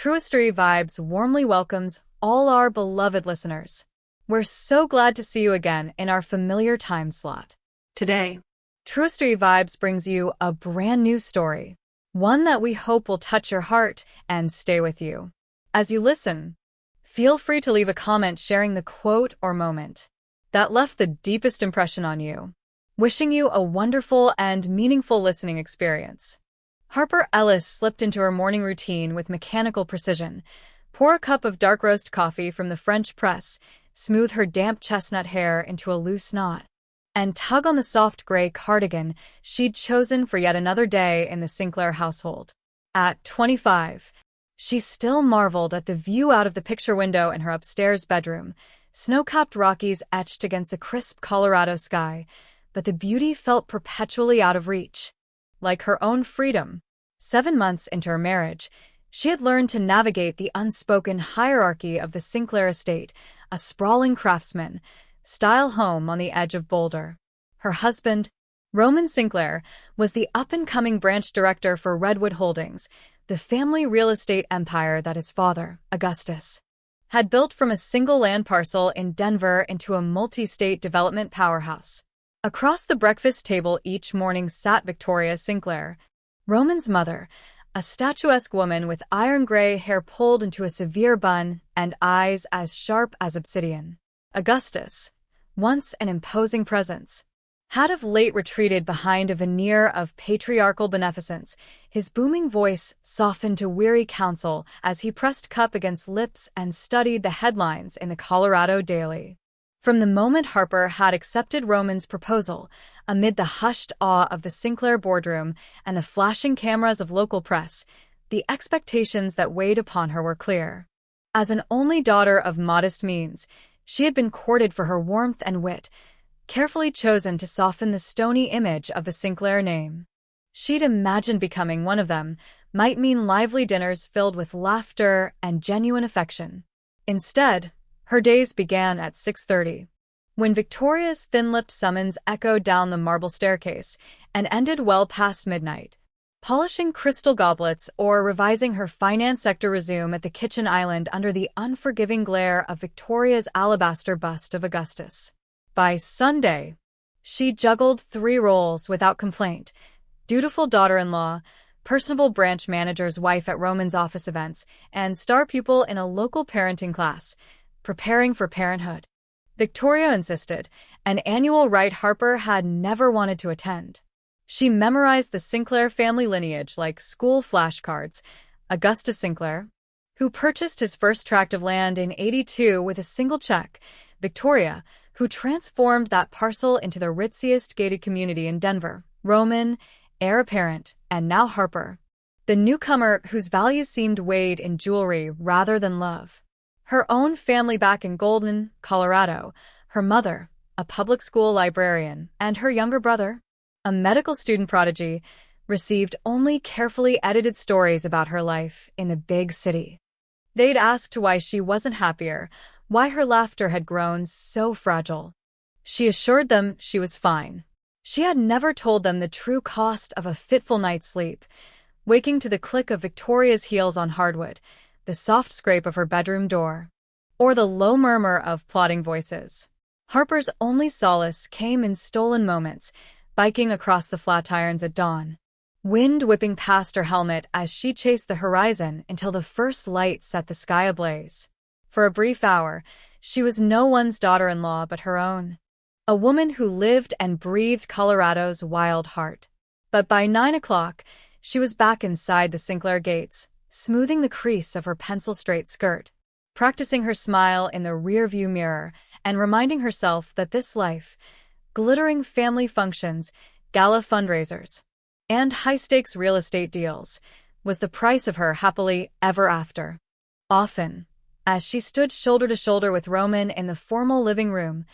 Truistery Vibes warmly welcomes all our beloved listeners. We're so glad to see you again in our familiar time slot. Today, Truistery Vibes brings you a brand new story, one that we hope will touch your heart and stay with you. As you listen, feel free to leave a comment sharing the quote or moment that left the deepest impression on you. Wishing you a wonderful and meaningful listening experience. Harper Ellis slipped into her morning routine with mechanical precision. Pour a cup of dark roast coffee from the French press, smooth her damp chestnut hair into a loose knot, and tug on the soft gray cardigan she'd chosen for yet another day in the Sinclair household. At 25, she still marveled at the view out of the picture window in her upstairs bedroom, snow-capped Rockies etched against the crisp Colorado sky, but the beauty felt perpetually out of reach. Like her own freedom, 7 months into her marriage, she had learned to navigate the unspoken hierarchy of the Sinclair estate, a sprawling craftsman-style home on the edge of Boulder. Her husband, Roman Sinclair, was the up-and-coming branch director for Redwood Holdings, the family real estate empire that his father, Augustus, had built from a single land parcel in Denver into a multi-state development powerhouse. Across the breakfast table each morning sat Victoria Sinclair, Roman's mother, a statuesque woman with iron-gray hair pulled into a severe bun and eyes as sharp as obsidian. Augustus, once an imposing presence, had of late retreated behind a veneer of patriarchal beneficence, his booming voice softened to weary counsel as he pressed cup against lips and studied the headlines in the Colorado Daily. From the moment Harper had accepted Roman's proposal, amid the hushed awe of the Sinclair boardroom and the flashing cameras of local press, the expectations that weighed upon her were clear. As an only daughter of modest means, she had been courted for her warmth and wit, carefully chosen to soften the stony image of the Sinclair name. She'd imagined becoming one of them might mean lively dinners filled with laughter and genuine affection. Instead, her days began at 6:30, when Victoria's thin-lipped summons echoed down the marble staircase and ended well past midnight. Polishing crystal goblets or revising her finance sector resume at the kitchen island under the unforgiving glare of Victoria's alabaster bust of Augustus. By Sunday, she juggled 3 roles without complaint: dutiful daughter-in-law, personable branch manager's wife at Roman's office events, and star pupil in a local parenting class, preparing for parenthood. Victoria insisted, an annual rite Harper had never wanted to attend. She memorized the Sinclair family lineage like school flashcards. Augustus Sinclair, who purchased his first tract of land in '82 with a single check. Victoria, who transformed that parcel into the ritziest gated community in Denver. Roman, heir apparent, and now Harper, the newcomer whose values seemed weighed in jewelry rather than love. Her own family back in Golden, Colorado, her mother, a public school librarian, and her younger brother, a medical student prodigy, received only carefully edited stories about her life in the big city. They'd asked why she wasn't happier, why her laughter had grown so fragile. She assured them she was fine. She had never told them the true cost of a fitful night's sleep, waking to the click of Victoria's heels on hardwood, the soft scrape of her bedroom door, or the low murmur of plodding voices. Harper's only solace came in stolen moments, biking across the Flatirons at dawn, wind whipping past her helmet as she chased the horizon until the first light set the sky ablaze. For a brief hour, she was no one's daughter-in-law but her own, a woman who lived and breathed Colorado's wild heart. But by 9 o'clock, she was back inside the Sinclair gates, smoothing the crease of her pencil-straight skirt, practicing her smile in the rear-view mirror, and reminding herself that this life, glittering family functions, gala fundraisers, and high-stakes real estate deals, was the price of her happily ever after. Often, as she stood shoulder to shoulder with Roman in the formal living room,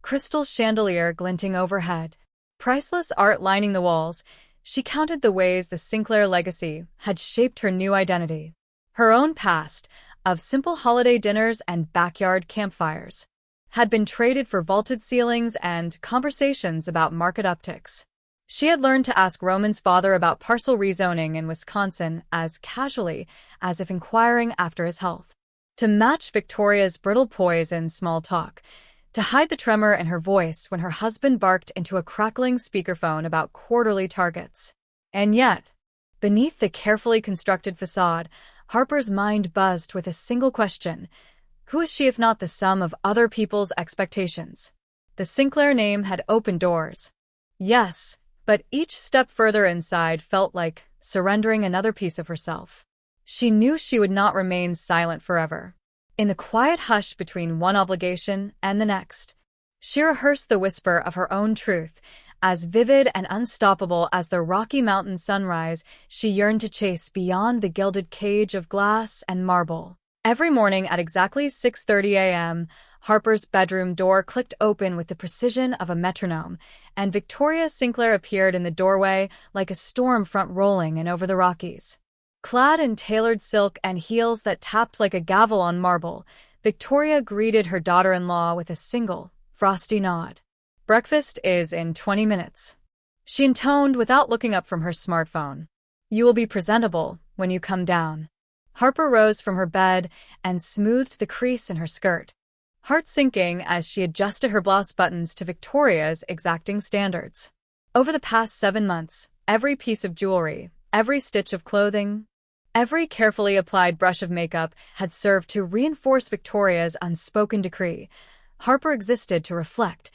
crystal chandelier glinting overhead, priceless art lining the walls, she counted the ways the Sinclair legacy had shaped her new identity. Her own past, of simple holiday dinners and backyard campfires, had been traded for vaulted ceilings and conversations about market upticks. She had learned to ask Roman's father about parcel rezoning in Wisconsin as casually as if inquiring after his health. To match Victoria's brittle poise in small talk, to hide the tremor in her voice when her husband barked into a crackling speakerphone about quarterly targets. And yet, beneath the carefully constructed facade, Harper's mind buzzed with a single question. Who is she if not the sum of other people's expectations? The Sinclair name had opened doors. Yes, but each step further inside felt like surrendering another piece of herself. She knew she would not remain silent forever. In the quiet hush between one obligation and the next, she rehearsed the whisper of her own truth, as vivid and unstoppable as the Rocky Mountain sunrise she yearned to chase beyond the gilded cage of glass and marble. Every morning at exactly 6:30 a.m., Harper's bedroom door clicked open with the precision of a metronome, and Victoria Sinclair appeared in the doorway like a storm front rolling in over the Rockies. Clad in tailored silk and heels that tapped like a gavel on marble, Victoria greeted her daughter-in-law with a single, frosty nod. "Breakfast is in 20 minutes," she intoned without looking up from her smartphone. "You will be presentable when you come down." Harper rose from her bed and smoothed the crease in her skirt, heart sinking as she adjusted her blouse buttons to Victoria's exacting standards. Over the past 7 months, every piece of jewelry, every stitch of clothing, every carefully applied brush of makeup had served to reinforce Victoria's unspoken decree. Harper existed to reflect,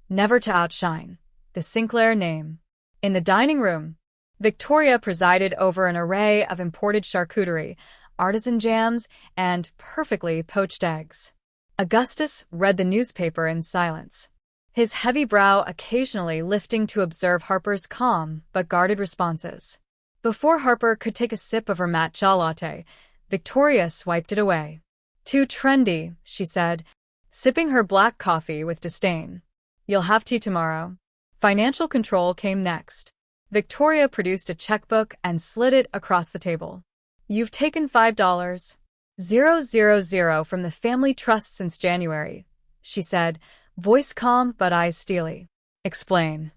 never to outshine, the Sinclair name. In the dining room, Victoria presided over an array of imported charcuterie, artisan jams, and perfectly poached eggs. Augustus read the newspaper in silence, his heavy brow occasionally lifting to observe Harper's calm but guarded responses. Before Harper could take a sip of her matcha latte, Victoria swiped it away. "Too trendy," she said, sipping her black coffee with disdain. "You'll have tea tomorrow." Financial control came next. Victoria produced a checkbook and slid it across the table. "You've taken $5,000 from the family trust since January," she said, voice calm but eyes steely. "Explain."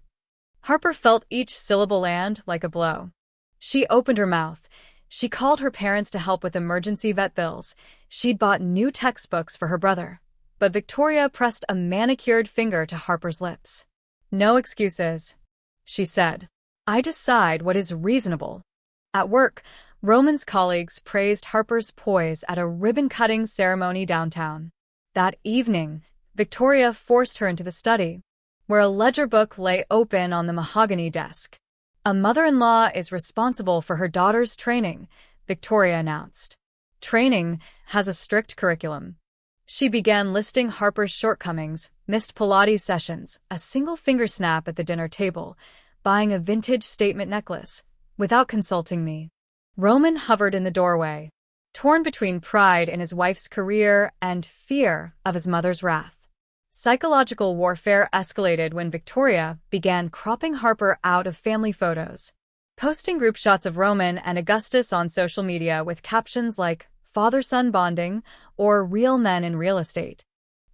Harper felt each syllable land like a blow. She opened her mouth. She called her parents to help with emergency vet bills. She'd bought new textbooks for her brother. But Victoria pressed a manicured finger to Harper's lips. "No excuses," she said. "I decide what is reasonable." At work, Roman's colleagues praised Harper's poise at a ribbon-cutting ceremony downtown. That evening, Victoria forced her into the study, where a ledger book lay open on the mahogany desk. "A mother-in-law is responsible for her daughter's training," Victoria announced. "Training has a strict curriculum." She began listing Harper's shortcomings, missed Pilates sessions, a single finger snap at the dinner table, buying a vintage statement necklace, without consulting me. Roman hovered in the doorway, torn between pride in his wife's career and fear of his mother's wrath. Psychological warfare escalated when Victoria began cropping Harper out of family photos, posting group shots of Roman and Augustus on social media with captions like "father-son bonding" or "real men in real estate."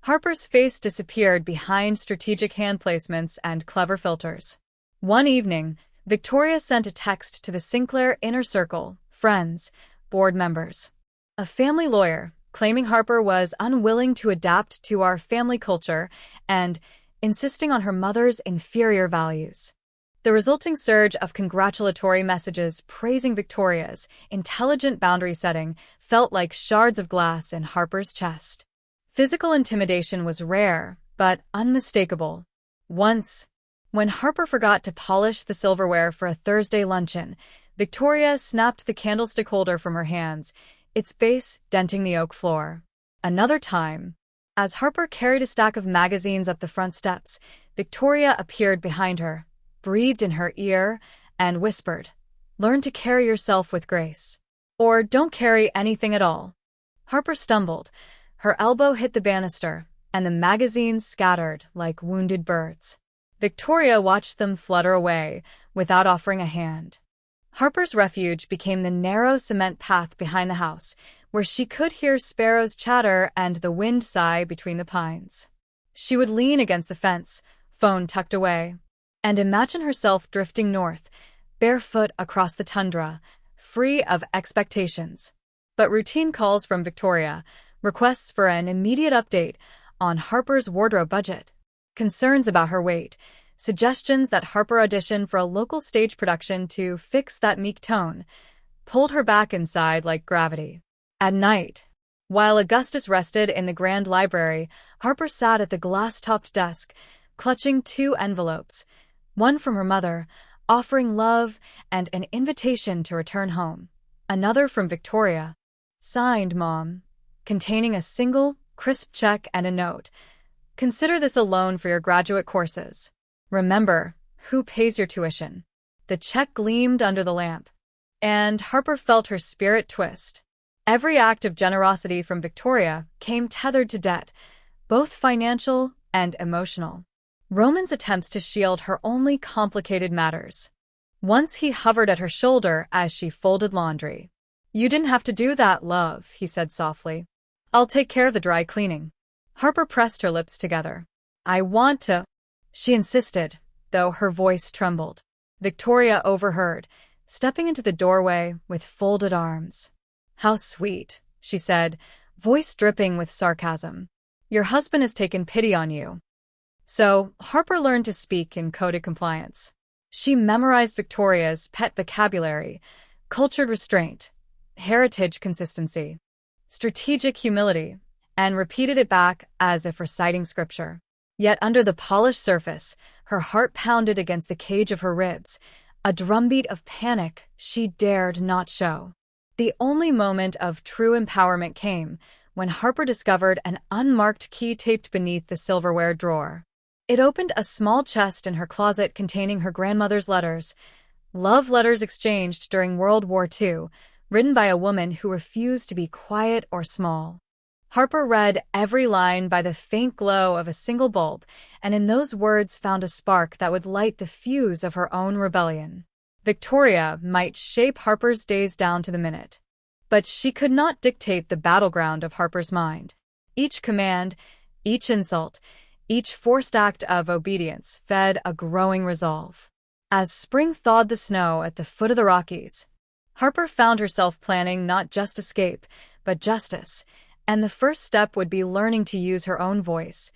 Harper's face disappeared behind strategic hand placements and clever filters. One evening, Victoria sent a text to the Sinclair inner circle, friends, board members. A family lawyer, claiming Harper was unwilling to adapt to our family culture and insisting on her mother's inferior values. The resulting surge of congratulatory messages praising Victoria's intelligent boundary setting felt like shards of glass in Harper's chest. Physical intimidation was rare, but unmistakable. Once, when Harper forgot to polish the silverware for a Thursday luncheon, Victoria snapped the candlestick holder from her hands, its base denting the oak floor. Another time, as Harper carried a stack of magazines up the front steps, Victoria appeared behind her, breathed in her ear, and whispered, "Learn to carry yourself with grace. Or don't carry anything at all." Harper stumbled. Her elbow hit the banister, and the magazines scattered like wounded birds. Victoria watched them flutter away, without offering a hand. Harper's refuge became the narrow cement path behind the house, where she could hear sparrows chatter and the wind sigh between the pines. She would lean against the fence, phone tucked away. and imagine herself drifting north, barefoot across the tundra, free of expectations. But routine calls from Victoria, requests for an immediate update on Harper's wardrobe budget, concerns about her weight, suggestions that Harper audition for a local stage production to fix that meek tone, pulled her back inside like gravity. At night, while Augustus rested in the Grand Library, Harper sat at the glass-topped desk, clutching 2 envelopes, one from her mother, offering love and an invitation to return home, another from Victoria, signed Mom, containing a single, crisp check and a note. Consider this a loan for your graduate courses. Remember, who pays your tuition? The check gleamed under the lamp, and Harper felt her spirit twist. Every act of generosity from Victoria came tethered to debt, both financial and emotional. Roman's attempts to shield her only complicated matters. Once he hovered at her shoulder as she folded laundry. "You didn't have to do that, love," he said softly. "I'll take care of the dry cleaning." Harper pressed her lips together. "I want to," she insisted, though her voice trembled. Victoria overheard, stepping into the doorway with folded arms. "How sweet," she said, voice dripping with sarcasm. "Your husband has taken pity on you." So, Harper learned to speak in coded compliance. She memorized Victoria's pet vocabulary: cultured restraint, heritage consistency, strategic humility, and repeated it back as if reciting scripture. Yet under the polished surface, her heart pounded against the cage of her ribs, a drumbeat of panic she dared not show. The only moment of true empowerment came when Harper discovered an unmarked key taped beneath the silverware drawer. It opened a small chest in her closet containing her grandmother's letters, love letters exchanged during World War II, written by a woman who refused to be quiet or small. Harper read every line by the faint glow of a single bulb, and in those words found a spark that would light the fuse of her own rebellion. Victoria might shape Harper's days down to the minute, but she could not dictate the battleground of Harper's mind. Each command, each insult, each forced act of obedience fed a growing resolve. As spring thawed the snow at the foot of the Rockies, Harper found herself planning not just escape, but justice, and the first step would be learning to use her own voice,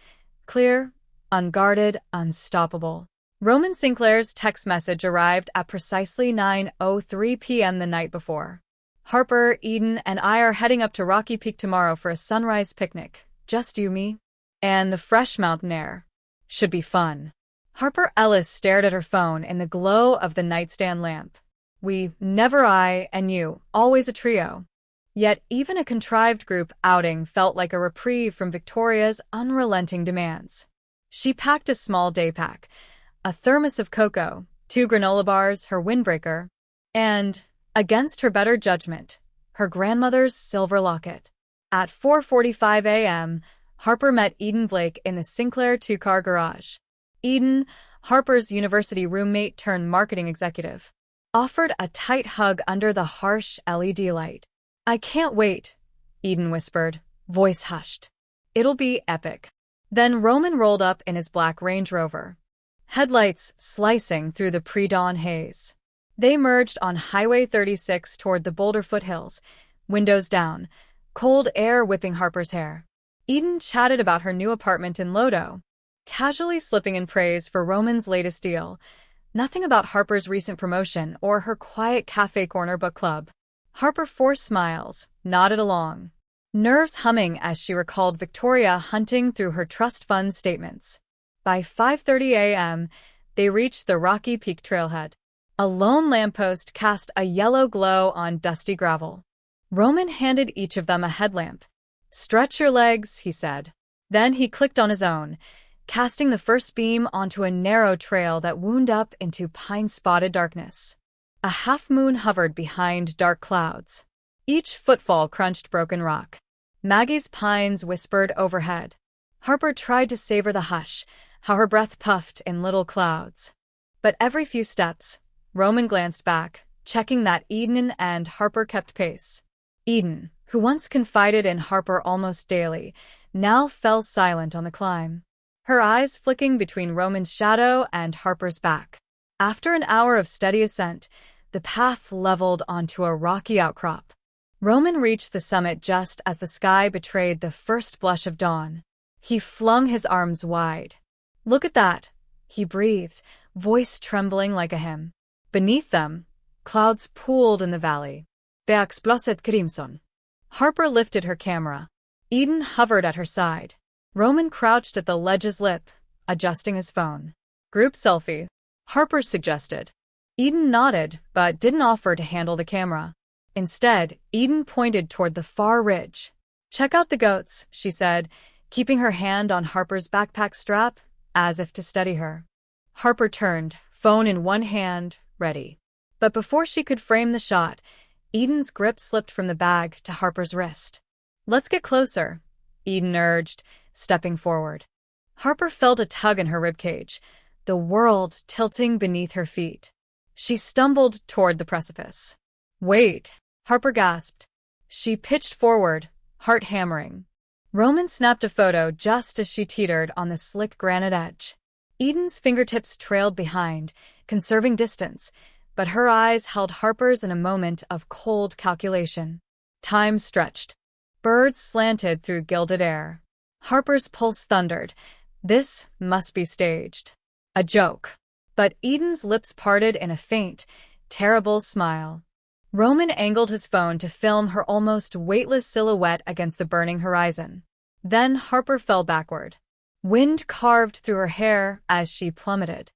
clear, unguarded, unstoppable. Roman Sinclair's text message arrived at precisely 9:03 p.m. the night before. "Harper, Eden, and I are heading up to Rocky Peak tomorrow for a sunrise picnic. Just you, me, and the fresh mountain air. Should be fun." Harper Ellis stared at her phone in the glow of the nightstand lamp. "We, never I and you, always a trio." Yet even a contrived group outing felt like a reprieve from Victoria's unrelenting demands. She packed a small day pack, a thermos of cocoa, 2 granola bars, her windbreaker, and, against her better judgment, her grandmother's silver locket. At 4:45 a.m., Harper met Eden Blake in the Sinclair 2-car garage. Eden, Harper's university roommate turned marketing executive, offered a tight hug under the harsh LED light. "I can't wait," Eden whispered, voice hushed. "It'll be epic." Then Roman rolled up in his black Range Rover, headlights slicing through the pre-dawn haze. They merged on Highway 36 toward the Boulder foothills, windows down, cold air whipping Harper's hair. Eden chatted about her new apartment in Lodo, casually slipping in praise for Roman's latest deal. Nothing about Harper's recent promotion or her quiet cafe corner book club. Harper forced smiles, nodded along, nerves humming as she recalled Victoria hunting through her trust fund statements. By 5:30 a.m., they reached the Rocky Peak trailhead. A lone lamppost cast a yellow glow on dusty gravel. Roman handed each of them a headlamp. "Stretch your legs," he said. Then he clicked on his own, casting the first beam onto a narrow trail that wound up into pine-spotted darkness. A half-moon hovered behind dark clouds. Each footfall crunched broken rock. Maggie's pines whispered overhead. Harper tried to savor the hush, how her breath puffed in little clouds. But every few steps, Roman glanced back, checking that Eden and Harper kept pace. Eden, who once confided in Harper almost daily, now fell silent on the climb. her eyes flicking between Roman's shadow and Harper's back. After an hour of steady ascent, the path leveled onto a rocky outcrop. Roman reached the summit just as the sky betrayed the first blush of dawn. He flung his arms wide. "Look at that," he breathed, voice trembling like a hymn. Beneath them, clouds pooled in the valley. "Det exploset crimson." Harper lifted her camera. Eden hovered at her side. Roman crouched at the ledge's lip, adjusting his phone. "Group selfie," Harper suggested. Eden nodded, but didn't offer to handle the camera. Instead, Eden pointed toward the far ridge. "Check out the goats," she said, keeping her hand on Harper's backpack strap, as if to steady her. Harper turned, phone in one hand, ready. But before she could frame the shot, Eden's grip slipped from the bag to Harper's wrist. "Let's get closer," Eden urged, stepping forward. Harper felt a tug in her ribcage, the world tilting beneath her feet. She stumbled toward the precipice. "Wait," Harper gasped. She pitched forward, heart hammering. Roman snapped a photo just as she teetered on the slick granite edge. Eden's fingertips trailed behind, conserving distance, but her eyes held Harper's in a moment of cold calculation. Time stretched. Birds slanted through gilded air. Harper's pulse thundered. This must be staged. A joke. But Eden's lips parted in a faint, terrible smile. Roman angled his phone to film her almost weightless silhouette against the burning horizon. Then Harper fell backward. Wind carved through her hair as she plummeted.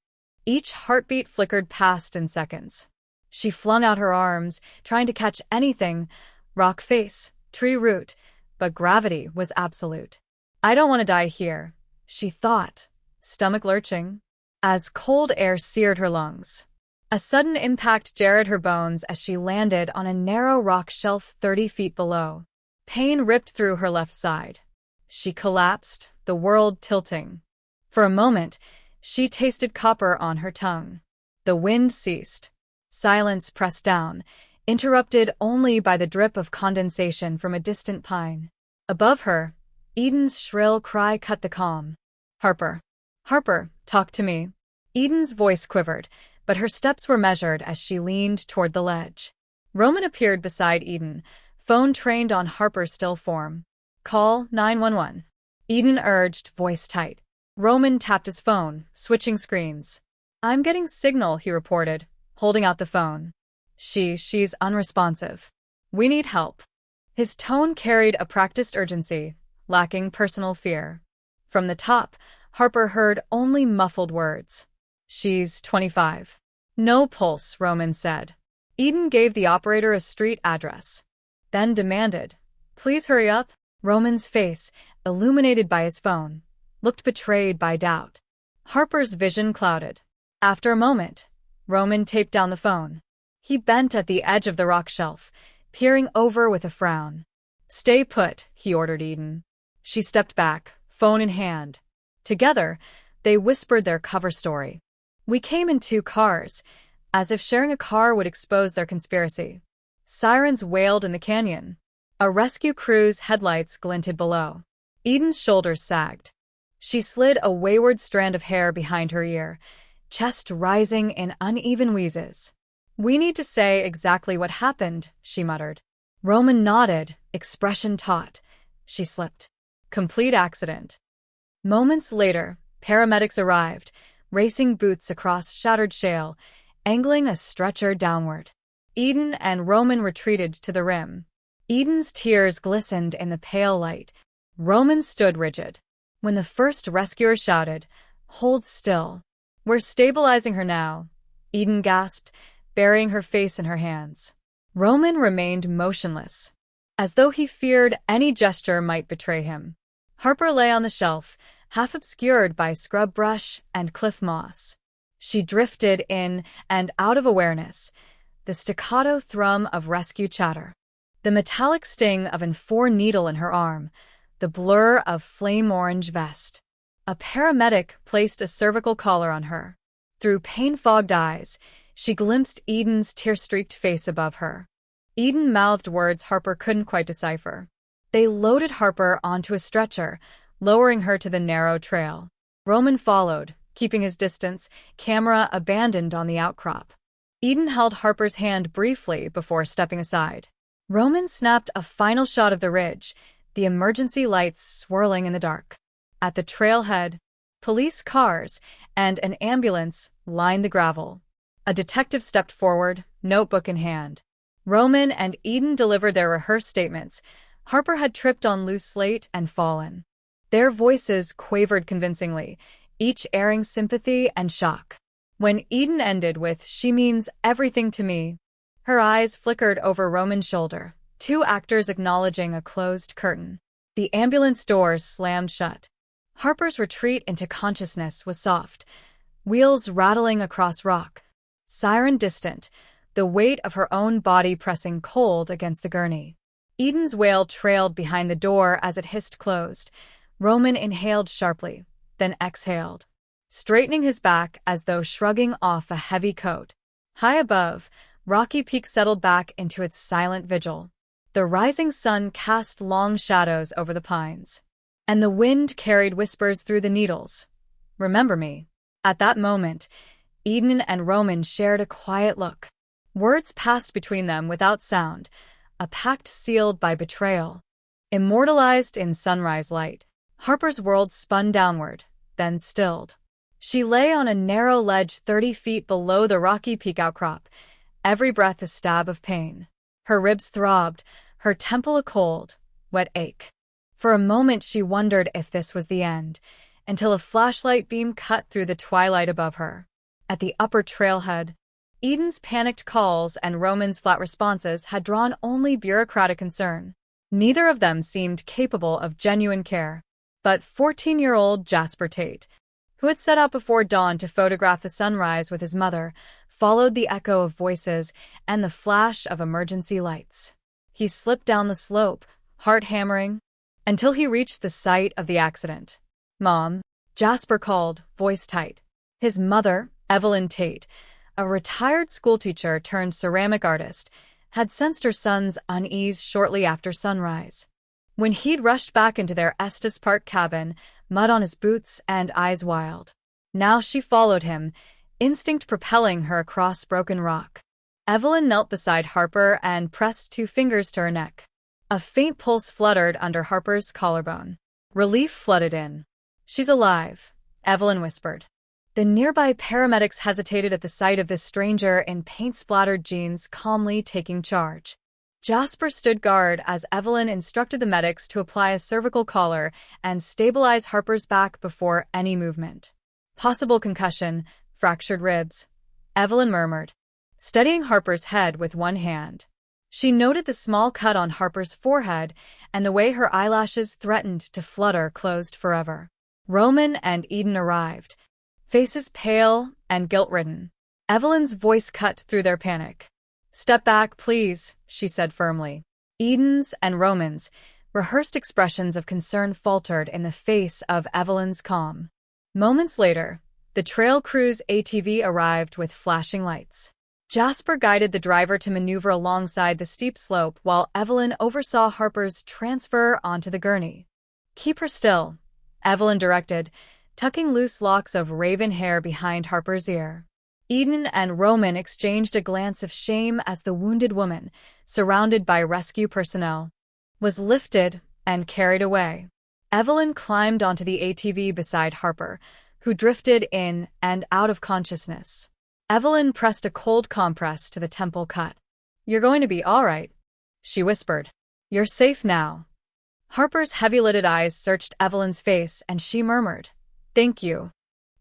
Each heartbeat flickered past in seconds. She flung out her arms, trying to catch anything, rock face, tree root, but gravity was absolute. "I don't want to die here," she thought, stomach lurching, as cold air seared her lungs. A sudden impact jarred her bones as she landed on a narrow rock shelf 30 feet below. Pain ripped through her left side. She collapsed, the world tilting. For a moment, she tasted copper on her tongue. The wind ceased. Silence pressed down, interrupted only by the drip of condensation from a distant pine. Above her, Eden's shrill cry cut the calm. "Harper. Harper, talk to me." Eden's voice quivered, but her steps were measured as she leaned toward the ledge. Roman appeared beside Eden, phone trained on Harper's still form. "Call 911. Eden urged, voice tight. Roman tapped his phone, switching screens. "I'm getting signal," he reported, holding out the phone. She's unresponsive. We need help." His tone carried a practiced urgency, lacking personal fear. From the top, Harper heard only muffled words. "She's 25. No pulse," Roman said. Eden gave the operator a street address. Then demanded, "Please hurry up." Roman's face, illuminated by his phone, looked betrayed by doubt. Harper's vision clouded. After a moment, Roman taped down the phone. He bent at the edge of the rock shelf, peering over with a frown. "Stay put," he ordered Eden. She stepped back, phone in hand. Together, they whispered their cover story. "We came in 2 cars, as if sharing a car would expose their conspiracy." Sirens wailed in the canyon. A rescue crew's headlights glinted below. Eden's shoulders sagged. She slid a wayward strand of hair behind her ear, chest rising in uneven wheezes. "We need to say exactly what happened," she muttered. Roman nodded, expression taut. She slipped. "Complete accident." Moments later, paramedics arrived, racing boots across shattered shale, angling a stretcher downward. Eden and Roman retreated to the rim. Eden's tears glistened in the pale light. Roman stood rigid. When the first rescuer shouted, "Hold still. We're stabilizing her now," Eden gasped, burying her face in her hands. Roman remained motionless, as though he feared any gesture might betray him. Harper lay on the shelf, half obscured by scrub brush and cliff moss. She drifted in and out of awareness, the staccato thrum of rescue chatter, the metallic sting of an 4 needle in her arm, the blur of flame-orange vest. A paramedic placed a cervical collar on her. Through pain-fogged eyes, she glimpsed Eden's tear-streaked face above her. Eden mouthed words Harper couldn't quite decipher. They loaded Harper onto a stretcher, lowering her to the narrow trail. Roman followed, keeping his distance, camera abandoned on the outcrop. Eden held Harper's hand briefly before stepping aside. Roman snapped a final shot of the ridge, the emergency lights swirling in the dark. At the trailhead, police cars and an ambulance lined the gravel. A detective stepped forward, notebook in hand. Roman and Eden delivered their rehearsed statements. Harper had tripped on loose slate and fallen. Their voices quavered convincingly, each airing sympathy and shock. When Eden ended with, "She means everything to me," her eyes flickered over Roman's shoulder, two actors acknowledging a closed curtain. The ambulance doors slammed shut. Harper's retreat into consciousness was soft, wheels rattling across rock, siren distant, the weight of her own body pressing cold against the gurney. Eden's wail trailed behind the door as it hissed closed. Roman inhaled sharply, then exhaled, straightening his back as though shrugging off a heavy coat. High above, Rocky Peak settled back into its silent vigil. The rising sun cast long shadows over the pines, and the wind carried whispers through the needles. "Remember me." At that moment, Eden and Roman shared a quiet look. Words passed between them without sound, a pact sealed by betrayal. Immortalized in sunrise light, Harper's world spun downward, then stilled. She lay on a narrow ledge 30 feet below the Rocky Peak outcrop, every breath a stab of pain. Her ribs throbbed, her temple a cold, wet ache. For a moment she wondered if this was the end, until a flashlight beam cut through the twilight above her. At the upper trailhead, Eden's panicked calls and Roman's flat responses had drawn only bureaucratic concern. Neither of them seemed capable of genuine care. But 14-year-old Jasper Tate, who had set out before dawn to photograph the sunrise with his mother, followed the echo of voices and the flash of emergency lights. He slipped down the slope, heart hammering, until he reached the site of the accident. "Mom," Jasper called, voice tight. His mother, Evelyn Tate, a retired schoolteacher turned ceramic artist, had sensed her son's unease shortly after sunrise. When he'd rushed back into their Estes Park cabin, mud on his boots and eyes wild. Now she followed him, instinct propelling her across broken rock. Evelyn knelt beside Harper and pressed 2 fingers to her neck. A faint pulse fluttered under Harper's collarbone. Relief flooded in. "She's alive," Evelyn whispered. The nearby paramedics hesitated at the sight of this stranger in paint-splattered jeans calmly taking charge. Jasper stood guard as Evelyn instructed the medics to apply a cervical collar and stabilize Harper's back before any movement. "Possible concussion, fractured ribs," Evelyn murmured, steadying Harper's head with one hand. She noted the small cut on Harper's forehead and the way her eyelashes threatened to flutter closed forever. Roman and Eden arrived, faces pale and guilt-ridden. Evelyn's voice cut through their panic. "Step back, please," she said firmly. Eden's and Roman's rehearsed expressions of concern faltered in the face of Evelyn's calm. Moments later, the trail crew's ATV arrived with flashing lights. Jasper guided the driver to maneuver alongside the steep slope while Evelyn oversaw Harper's transfer onto the gurney. "Keep her still," Evelyn directed, tucking loose locks of raven hair behind Harper's ear. Eden and Roman exchanged a glance of shame as the wounded woman, surrounded by rescue personnel, was lifted and carried away. Evelyn climbed onto the ATV beside Harper, who drifted in and out of consciousness. Evelyn pressed a cold compress to the temple cut. "You're going to be all right," she whispered. "You're safe now." Harper's heavy-lidded eyes searched Evelyn's face and she murmured, "Thank you."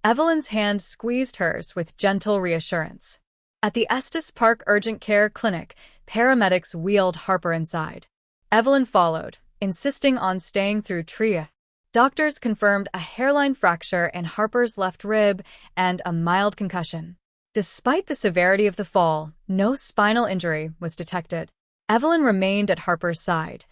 Evelyn's hand squeezed hers with gentle reassurance. At the Estes Park Urgent Care Clinic, paramedics wheeled Harper inside. Evelyn followed, insisting on staying through triage. Doctors confirmed a hairline fracture in Harper's left rib and a mild concussion. Despite the severity of the fall, no spinal injury was detected. Evelyn remained at Harper's side,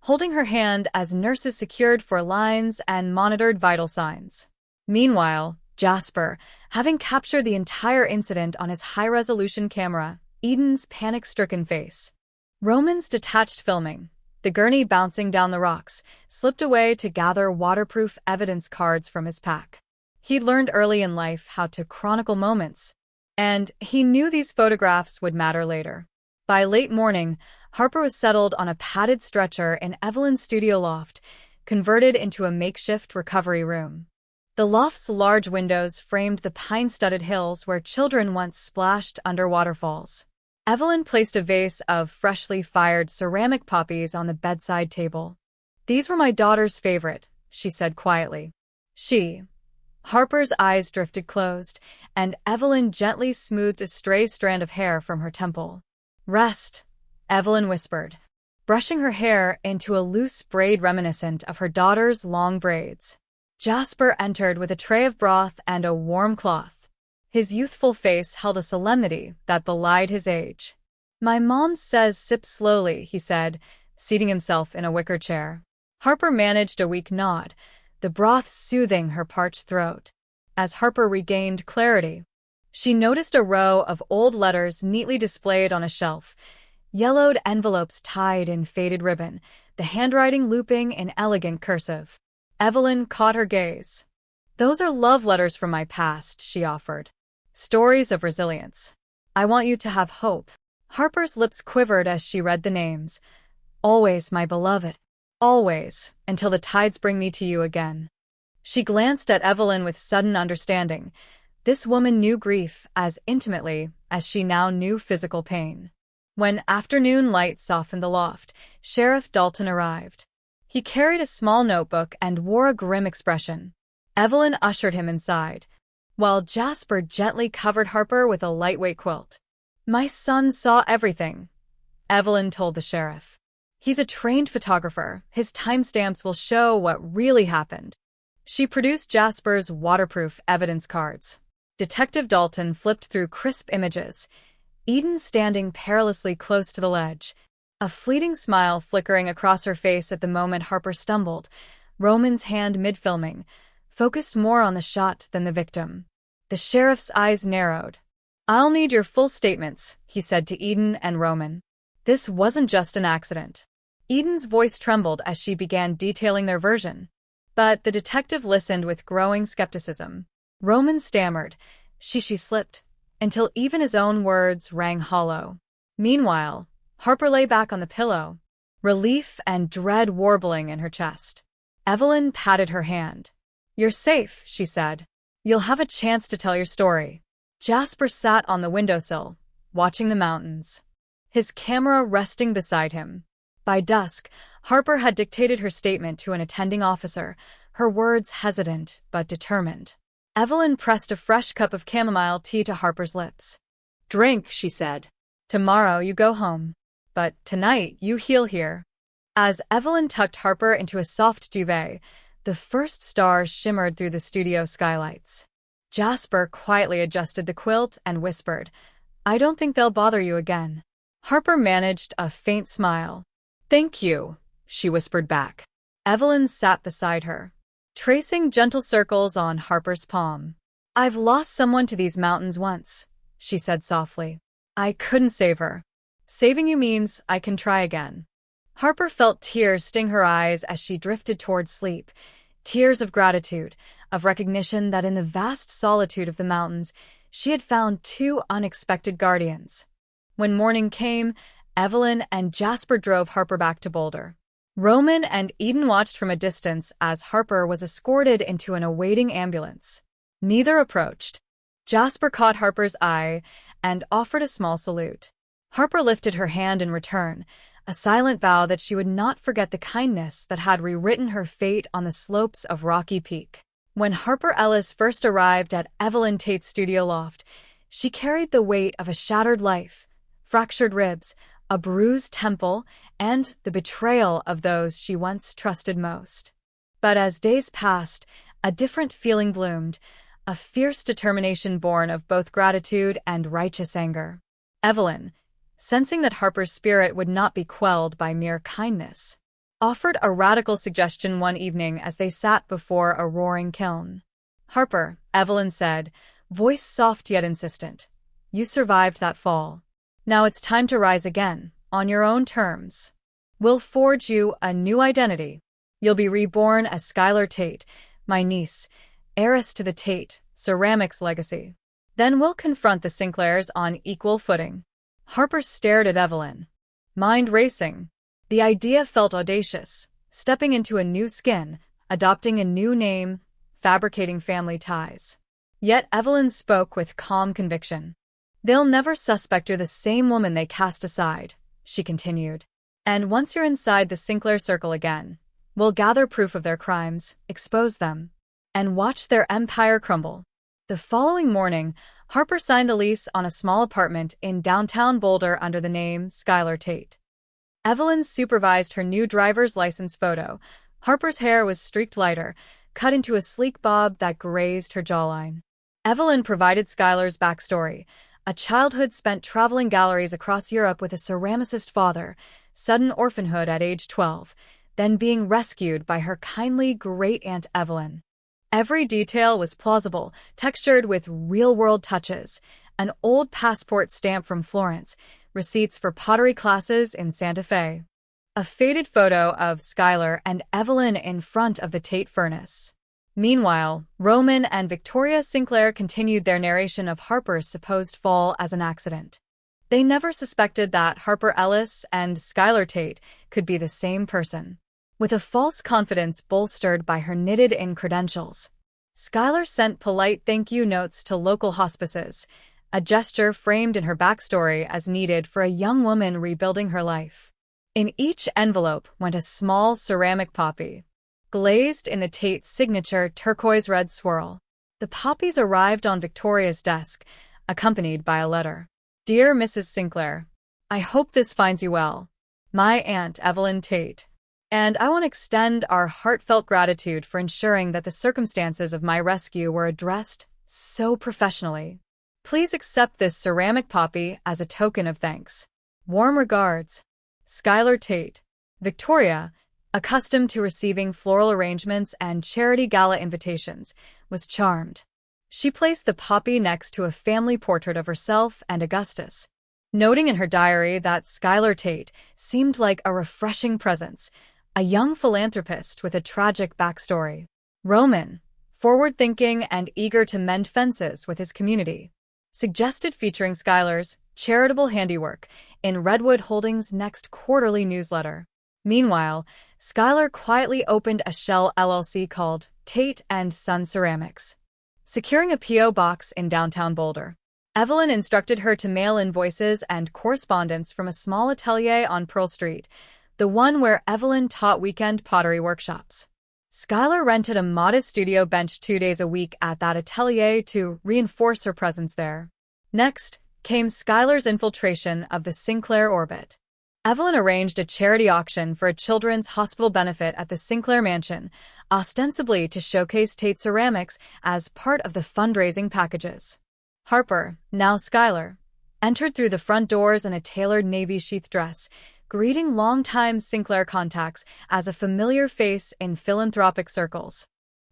holding her hand as nurses secured for lines and monitored vital signs. Meanwhile, Jasper, having captured the entire incident on his high-resolution camera, Eden's panic-stricken face. Roman's detached filming, the gurney bouncing down the rocks, slipped away to gather waterproof evidence cards from his pack. He'd learned early in life how to chronicle moments, and he knew these photographs would matter later. By late morning, Harper was settled on a padded stretcher in Evelyn's studio loft, converted into a makeshift recovery room. The loft's large windows framed the pine-studded hills where children once splashed under waterfalls. Evelyn placed a vase of freshly fired ceramic poppies on the bedside table. "These were my daughter's favorite," she said quietly. Harper's eyes drifted closed, and Evelyn gently smoothed a stray strand of hair from her temple. "Rest," Evelyn whispered, brushing her hair into a loose braid reminiscent of her daughter's long braids. Jasper entered with a tray of broth and a warm cloth. His youthful face held a solemnity that belied his age. "My mom says sip slowly," he said, seating himself in a wicker chair. Harper managed a weak nod, the broth soothing her parched throat. As Harper regained clarity, she noticed a row of old letters neatly displayed on a shelf, yellowed envelopes tied in faded ribbon, the handwriting looping in elegant cursive. Evelyn caught her gaze. "Those are love letters from my past," she offered. "Stories of resilience. I want you to have hope." Harper's lips quivered as she read the names. "Always, my beloved. Always, until the tides bring me to you again." She glanced at Evelyn with sudden understanding. This woman knew grief as intimately as she now knew physical pain. When afternoon light softened the loft, Sheriff Dalton arrived. He carried a small notebook and wore a grim expression. Evelyn ushered him inside, while Jasper gently covered Harper with a lightweight quilt. "My son saw everything," Evelyn told the sheriff. "He's a trained photographer. His timestamps will show what really happened." She produced Jasper's waterproof evidence cards. Detective Dalton flipped through crisp images, Eden standing perilously close to the ledge, a fleeting smile flickering across her face at the moment Harper stumbled, Roman's hand mid-filming, focused more on the shot than the victim. The sheriff's eyes narrowed. "I'll need your full statements," he said to Eden and Roman. "This wasn't just an accident." Eden's voice trembled as she began detailing their version, but the detective listened with growing skepticism. Roman stammered, she slipped, until even his own words rang hollow. Meanwhile, Harper lay back on the pillow, relief and dread warbling in her chest. Evelyn patted her hand. "You're safe," she said. "You'll have a chance to tell your story." Jasper sat on the windowsill, watching the mountains, his camera resting beside him. By dusk, Harper had dictated her statement to an attending officer, her words hesitant but determined. Evelyn pressed a fresh cup of chamomile tea to Harper's lips. "Drink," she said. "Tomorrow you go home. But tonight you heal here." As Evelyn tucked Harper into a soft duvet, the first stars shimmered through the studio skylights. Jasper quietly adjusted the quilt and whispered, "I don't think they'll bother you again." Harper managed a faint smile. "Thank you," she whispered back. Evelyn sat beside her, tracing gentle circles on Harper's palm. "I've lost someone to these mountains once," she said softly. "I couldn't save her. Saving you means I can try again." Harper felt tears sting her eyes as she drifted toward sleep, tears of gratitude, of recognition that in the vast solitude of the mountains, she had found two unexpected guardians. When morning came, Evelyn and Jasper drove Harper back to Boulder. Roman and Eden watched from a distance as Harper was escorted into an awaiting ambulance. Neither approached. Jasper caught Harper's eye and offered a small salute. Harper lifted her hand in return, a silent vow that she would not forget the kindness that had rewritten her fate on the slopes of Rocky Peak. When Harper Ellis first arrived at Evelyn Tate's studio loft, she carried the weight of a shattered life, fractured ribs, a bruised temple, and the betrayal of those she once trusted most. But as days passed, a different feeling bloomed, a fierce determination born of both gratitude and righteous anger. Evelyn, sensing that Harper's spirit would not be quelled by mere kindness, offered a radical suggestion one evening as they sat before a roaring kiln. "Harper," Evelyn said, voice soft yet insistent, "you survived that fall. Now it's time to rise again, on your own terms. We'll forge you a new identity. You'll be reborn as Skylar Tate, my niece, heiress to the Tate ceramics legacy. Then we'll confront the Sinclairs on equal footing. Harper stared at Evelyn, mind racing. The idea felt audacious, stepping into a new skin, adopting a new name, fabricating family ties. Yet Evelyn spoke with calm conviction. They'll never suspect you're the same woman they cast aside, she continued. And once you're inside the Sinclair circle again, we'll gather proof of their crimes, expose them, and watch their empire crumble. The following morning, Harper signed the lease on a small apartment in downtown Boulder under the name Skylar Tate. Evelyn supervised her new driver's license photo. Harper's hair was streaked lighter, cut into a sleek bob that grazed her jawline. Evelyn provided Skylar's backstory, a childhood spent traveling galleries across Europe with a ceramicist father, sudden orphanhood at age 12, then being rescued by her kindly great-aunt Evelyn. Every detail was plausible, textured with real-world touches, an old passport stamp from Florence, receipts for pottery classes in Santa Fe, a faded photo of Skylar and Evelyn in front of the Tate furnace. Meanwhile, Roman and Victoria Sinclair continued their narration of Harper's supposed fall as an accident. They never suspected that Harper Ellis and Skylar Tate could be the same person. With a false confidence bolstered by her knitted-in credentials, Skylar sent polite thank-you notes to local hospices, a gesture framed in her backstory as needed for a young woman rebuilding her life. In each envelope went a small ceramic poppy, glazed in the Tate's signature turquoise-red swirl. The poppies arrived on Victoria's desk, accompanied by a letter. Dear Mrs. Sinclair, I hope this finds you well. My Aunt Evelyn Tate. And I want to extend our heartfelt gratitude for ensuring that the circumstances of my rescue were addressed so professionally. Please accept this ceramic poppy as a token of thanks. Warm regards, Skylar Tate. Victoria, accustomed to receiving floral arrangements and charity gala invitations, was charmed. She placed the poppy next to a family portrait of herself and Augustus, noting in her diary that Skylar Tate seemed like a refreshing presence, a young philanthropist with a tragic backstory. Roman, forward-thinking and eager to mend fences with his community, suggested featuring Skylar's charitable handiwork in Redwood Holdings' next quarterly newsletter. Meanwhile, Skylar quietly opened a shell LLC called Tate and Son Ceramics, securing a P.O. box in downtown Boulder. Evelyn instructed her to mail invoices and correspondence from a small atelier on Pearl Street, the one where Evelyn taught weekend pottery workshops. Skylar rented a modest studio bench 2 days a week at that atelier to reinforce her presence there. Next came Skylar's infiltration of the Sinclair orbit. Evelyn arranged a charity auction for a children's hospital benefit at the Sinclair mansion, ostensibly to showcase Tate ceramics as part of the fundraising packages. Harper, now Skylar, entered through the front doors in a tailored navy sheath dress, greeting longtime Sinclair contacts as a familiar face in philanthropic circles.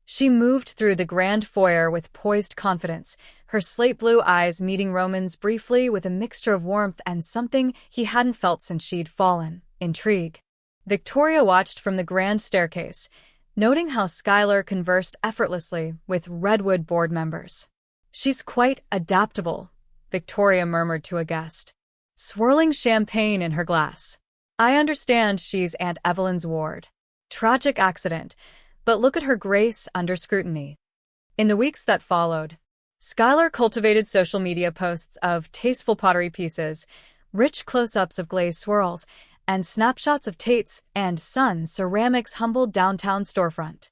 She moved through the grand foyer with poised confidence, her slate-blue eyes meeting Roman's briefly with a mixture of warmth and something he hadn't felt since she'd fallen, intrigue. Victoria watched from the grand staircase, noting how Skylar conversed effortlessly with Redwood board members. She's quite adaptable, Victoria murmured to a guest, swirling champagne in her glass. I understand she's Aunt Evelyn's ward. Tragic accident, but look at her grace under scrutiny. In the weeks that followed, Skylar cultivated social media posts of tasteful pottery pieces, rich close-ups of glazed swirls, and snapshots of Tate's and Son Ceramics' humble downtown storefront.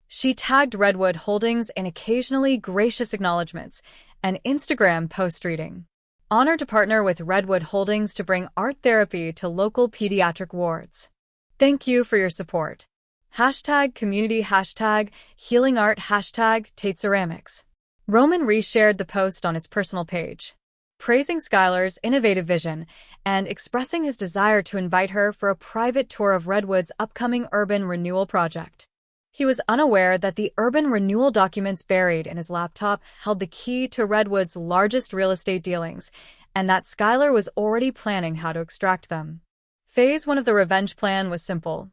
She tagged Redwood Holdings in occasionally gracious acknowledgments, an Instagram post reading, "Honored to partner with Redwood Holdings to bring art therapy to local pediatric wards. Thank you for your support. #community #healingart #Tate Ceramics." Roman reshared the post on his personal page, praising Skylar's innovative vision and expressing his desire to invite her for a private tour of Redwood's upcoming urban renewal project. He was unaware that the urban renewal documents buried in his laptop held the key to Redwood's largest real estate dealings, and that Skylar was already planning how to extract them. Phase 1 of the revenge plan was simple: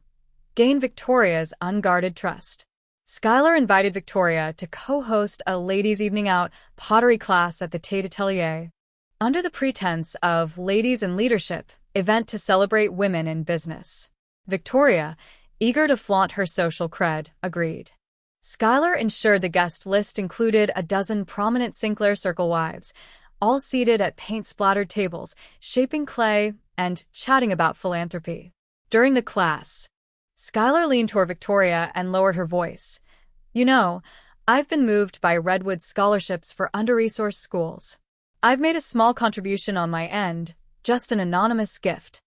gain Victoria's unguarded trust. Skylar invited Victoria to co-host a ladies' evening out pottery class at the Tate Atelier, under the pretense of Ladies in Leadership event to celebrate women in business. Victoria, eager to flaunt her social cred, agreed. Skylar ensured the guest list included a dozen prominent Sinclair Circle wives, all seated at paint-splattered tables, shaping clay and chatting about philanthropy. During the class, Skylar leaned toward Victoria and lowered her voice. "You know, I've been moved by Redwood's scholarships for under-resourced schools. I've made a small contribution on my end, just an anonymous gift.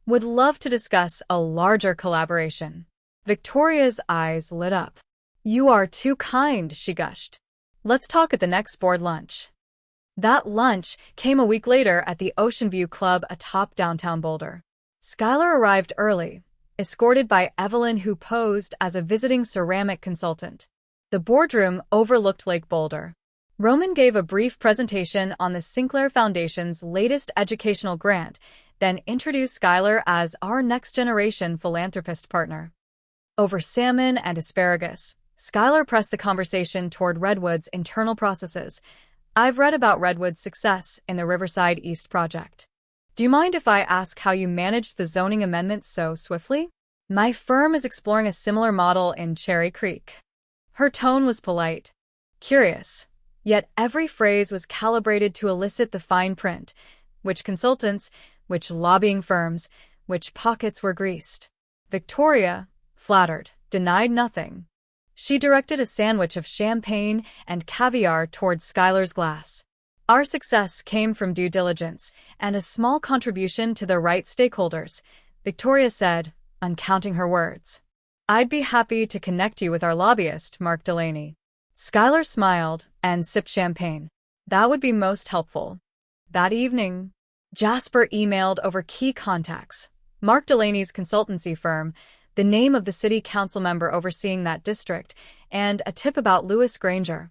Would love to discuss a larger collaboration." Victoria's eyes lit up. "You are too kind," she gushed. "Let's talk at the next board lunch." That lunch came a week later at the Ocean View Club atop downtown Boulder. Skylar arrived early, escorted by Evelyn, who posed as a visiting ceramic consultant. The boardroom overlooked Lake Boulder. Roman gave a brief presentation on the Sinclair Foundation's latest educational grant, then introduced Skylar as our next-generation philanthropist partner. Over salmon and asparagus, Skylar pressed the conversation toward Redwood's internal processes. "I've read about Redwood's success in the Riverside East project. Do you mind if I ask how you managed the zoning amendments so swiftly? My firm is exploring a similar model in Cherry Creek." Her tone was polite, curious, yet every phrase was calibrated to elicit the fine print: which consultants, which lobbying firms, which pockets were greased. Victoria, flattered, denied nothing. She directed a sandwich of champagne and caviar towards Skylar's glass. "Our success came from due diligence and a small contribution to the right stakeholders," Victoria said, uncounting her words. "I'd be happy to connect you with our lobbyist, Mark Delaney." Skylar smiled and sipped champagne. "That would be most helpful." That evening, Jasper emailed over key contacts: Mark Delaney's consultancy firm, the name of the city council member overseeing that district, and a tip about Louis Granger,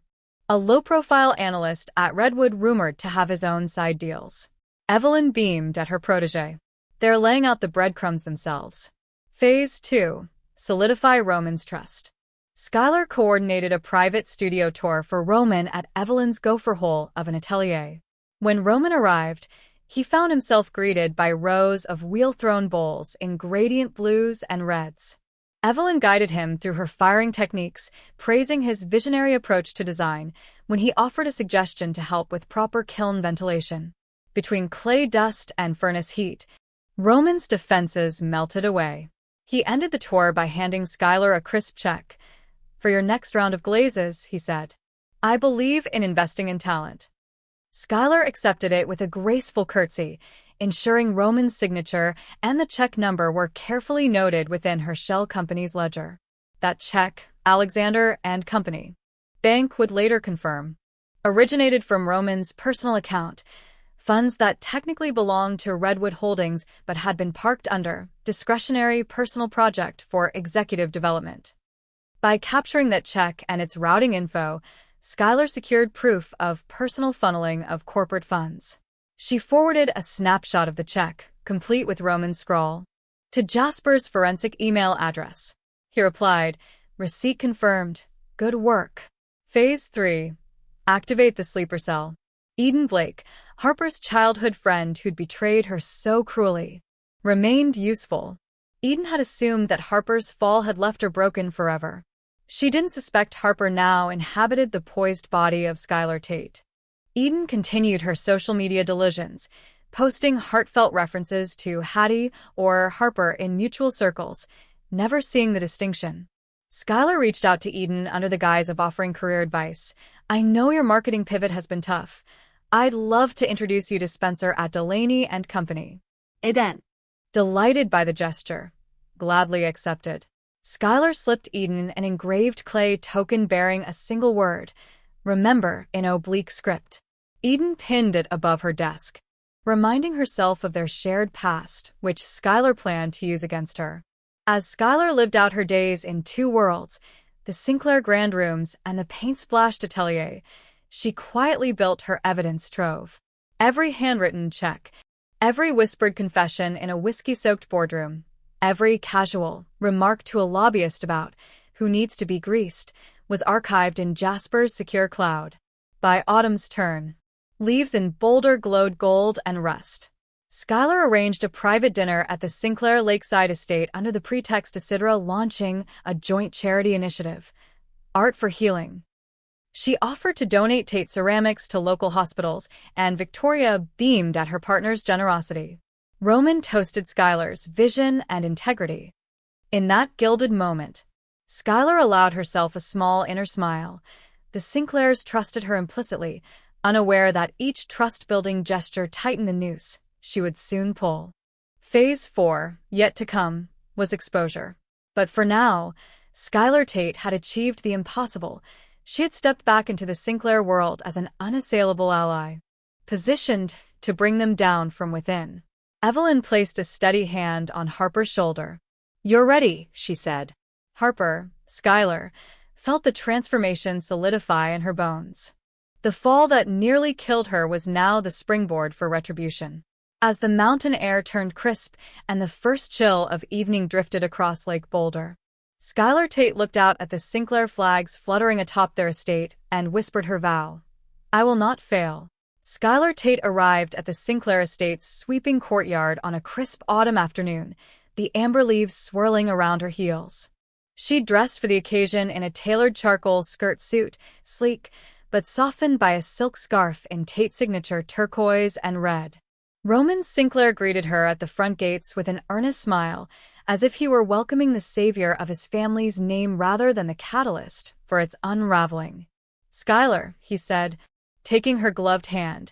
a low-profile analyst at Redwood rumored to have his own side deals. Evelyn beamed at her protégé. "They're laying out the breadcrumbs themselves." Phase 2. Solidify Roman's trust. Skylar coordinated a private studio tour for Roman at Evelyn's gopher hole of an atelier. When Roman arrived, he found himself greeted by rows of wheel-thrown bowls in gradient blues and reds. Evelyn guided him through her firing techniques, praising his visionary approach to design when he offered a suggestion to help with proper kiln ventilation. Between clay dust and furnace heat, Roman's defenses melted away. He ended the tour by handing Skylar a crisp check. "For your next round of glazes," he said. "I believe in investing in talent." Skylar accepted it with a graceful curtsy, ensuring Roman's signature and the check number were carefully noted within her shell company's ledger. That check, Alexander and Company Bank would later confirm, originated from Roman's personal account, funds that technically belonged to Redwood Holdings but had been parked under discretionary personal project for executive development. By capturing that check and its routing info, Skylar secured proof of personal funneling of corporate funds. She forwarded a snapshot of the check, complete with Roman's scrawl, to Jasper's forensic email address. He replied, "Receipt confirmed. Good work." Phase 3. Activate the sleeper cell. Eden Blake, Harper's childhood friend who'd betrayed her so cruelly, remained useful. Eden had assumed that Harper's fall had left her broken forever. She didn't suspect Harper now inhabited the poised body of Skylar Tate. Eden continued her social media delusions, posting heartfelt references to Hattie or Harper in mutual circles, never seeing the distinction. Skylar reached out to Eden under the guise of offering career advice. "I know your marketing pivot has been tough. I'd love to introduce you to Spencer at Delaney and Company." Eden, delighted by the gesture, gladly accepted. Skylar slipped Eden an engraved clay token bearing a single word, "Remember," in oblique script. Eden pinned it above her desk, reminding herself of their shared past, which Skylar planned to use against her. As Skylar lived out her days in two worlds, the Sinclair Grand Rooms and the paint-splashed atelier, she quietly built her evidence trove. Every handwritten check, every whispered confession in a whiskey-soaked boardroom, every casual remark to a lobbyist about who needs to be greased, was archived in Jasper's secure cloud. By autumn's turn, leaves in Boulder glowed gold and rust. Skylar arranged a private dinner at the Sinclair Lakeside estate under the pretext Isidra launching a joint charity initiative, Art for Healing. She offered to donate Tate ceramics to local hospitals, and Victoria beamed at her partner's generosity. Roman toasted Skylar's vision and integrity. In that gilded moment, Skylar allowed herself a small inner smile. The Sinclairs trusted her implicitly, unaware that each trust-building gesture tightened the noose she would soon pull. Phase 4, yet to come, was exposure. But for now, Skylar Tate had achieved the impossible. She had stepped back into the Sinclair world as an unassailable ally, positioned to bring them down from within. Evelyn placed a steady hand on Harper's shoulder. "You're ready," she said. Harper, Skylar, felt the transformation solidify in her bones. The fall that nearly killed her was now the springboard for retribution. As the mountain air turned crisp and the first chill of evening drifted across Lake Boulder, Skylar Tate looked out at the Sinclair flags fluttering atop their estate and whispered her vow. "I will not fail." Skylar Tate arrived at the Sinclair estate's sweeping courtyard on a crisp autumn afternoon, the amber leaves swirling around her heels. She dressed for the occasion in a tailored charcoal skirt suit, sleek, but softened by a silk scarf in Tate's signature turquoise and red. Roman Sinclair greeted her at the front gates with an earnest smile, as if he were welcoming the savior of his family's name rather than the catalyst for its unraveling. "Skylar," he said, taking her gloved hand,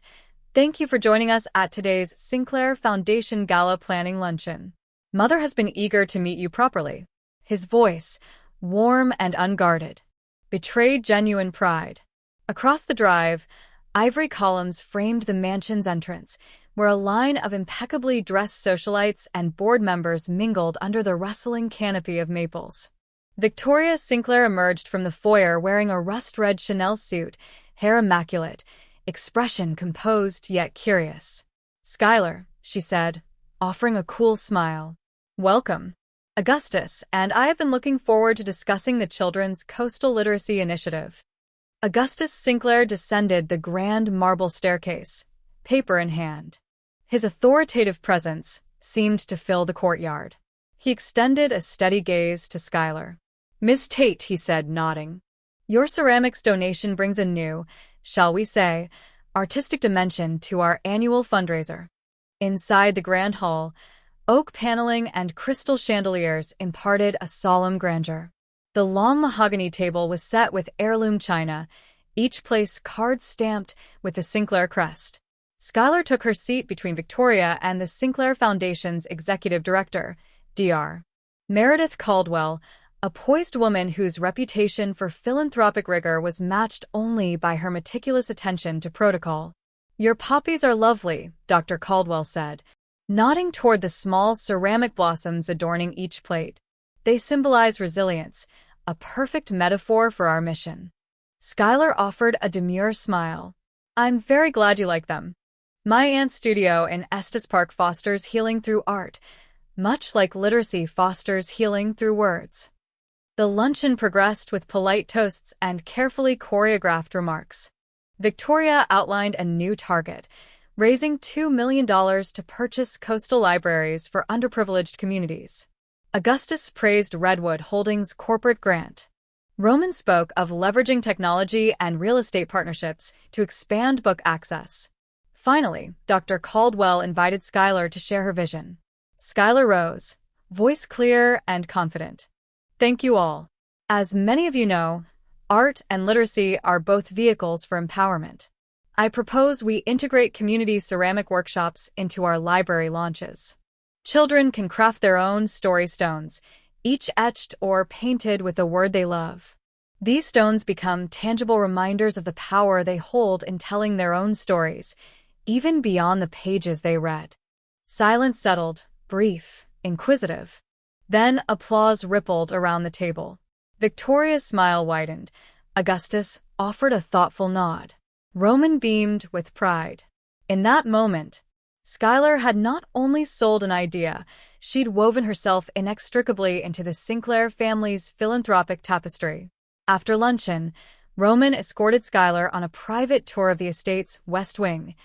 "thank you for joining us at today's Sinclair Foundation Gala Planning Luncheon. Mother has been eager to meet you properly." His voice, warm and unguarded, betrayed genuine pride. Across the drive, ivory columns framed the mansion's entrance, where a line of impeccably dressed socialites and board members mingled under the rustling canopy of maples. Victoria Sinclair emerged from the foyer wearing a rust-red Chanel suit, hair immaculate, expression composed yet curious. "Skylar," she said, offering a cool smile. "Welcome. Augustus and I have been looking forward to discussing the Children's Coastal Literacy Initiative." Augustus Sinclair descended the grand marble staircase, paper in hand. His authoritative presence seemed to fill the courtyard. He extended a steady gaze to Skylar. "Miss Tate," he said, nodding. "Your ceramics donation brings a new, shall we say, artistic dimension to our annual fundraiser." Inside the grand hall, oak paneling and crystal chandeliers imparted a solemn grandeur. The long mahogany table was set with heirloom china, each place card-stamped with the Sinclair crest. Skylar took her seat between Victoria and the Sinclair Foundation's executive director, Dr. Meredith Caldwell, a poised woman whose reputation for philanthropic rigor was matched only by her meticulous attention to protocol. "Your poppies are lovely," Dr. Caldwell said, nodding toward the small ceramic blossoms adorning each plate. "They symbolize resilience, a perfect metaphor for our mission." Skylar offered a demure smile. "I'm very glad you like them. My aunt's studio in Estes Park fosters healing through art, much like literacy fosters healing through words." The luncheon progressed with polite toasts and carefully choreographed remarks. Victoria outlined a new target, raising $2 million to purchase coastal libraries for underprivileged communities. Augustus praised Redwood Holdings' corporate grant. Roman spoke of leveraging technology and real estate partnerships to expand book access. Finally, Dr. Caldwell invited Skylar to share her vision. Skylar rose, voice clear and confident. "Thank you all. As many of you know, art and literacy are both vehicles for empowerment. I propose we integrate community ceramic workshops into our library launches. Children can craft their own story stones, each etched or painted with a word they love. These stones become tangible reminders of the power they hold in telling their own stories, even beyond the pages they read." Silence settled, brief, inquisitive. Then applause rippled around the table. Victoria's smile widened. Augustus offered a thoughtful nod. Roman beamed with pride. In that moment, Skylar had not only sold an idea, she'd woven herself inextricably into the Sinclair family's philanthropic tapestry. After luncheon, Roman escorted Skylar on a private tour of the estate's West Wing,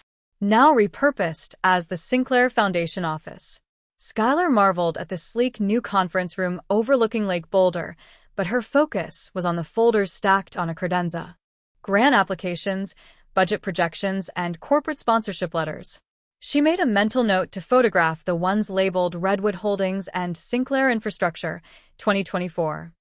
now repurposed as the Sinclair Foundation office. Skylar marveled at the sleek new conference room overlooking Lake Boulder, but her focus was on the folders stacked on a credenza. Grant applications, budget projections, and corporate sponsorship letters. She made a mental note to photograph the ones labeled Redwood Holdings and Sinclair Infrastructure, 2024.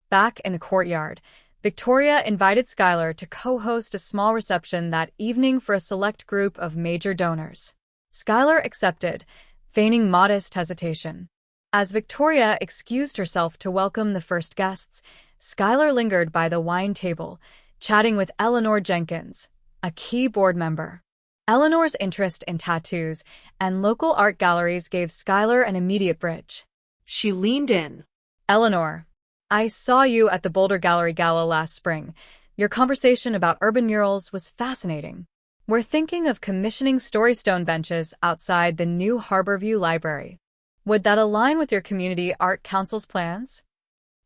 Back in the courtyard, Victoria invited Skylar to co-host a small reception that evening for a select group of major donors. Skylar accepted, feigning modest hesitation. As Victoria excused herself to welcome the first guests, Skylar lingered by the wine table, chatting with Eleanor Jenkins, a key board member. Eleanor's interest in tattoos and local art galleries gave Skylar an immediate bridge. She leaned in. Eleanor, I saw you at the Boulder Gallery Gala last spring. Your conversation about urban murals was fascinating. We're thinking of commissioning Storystone benches outside the new Harborview Library. Would that align with your community art council's plans?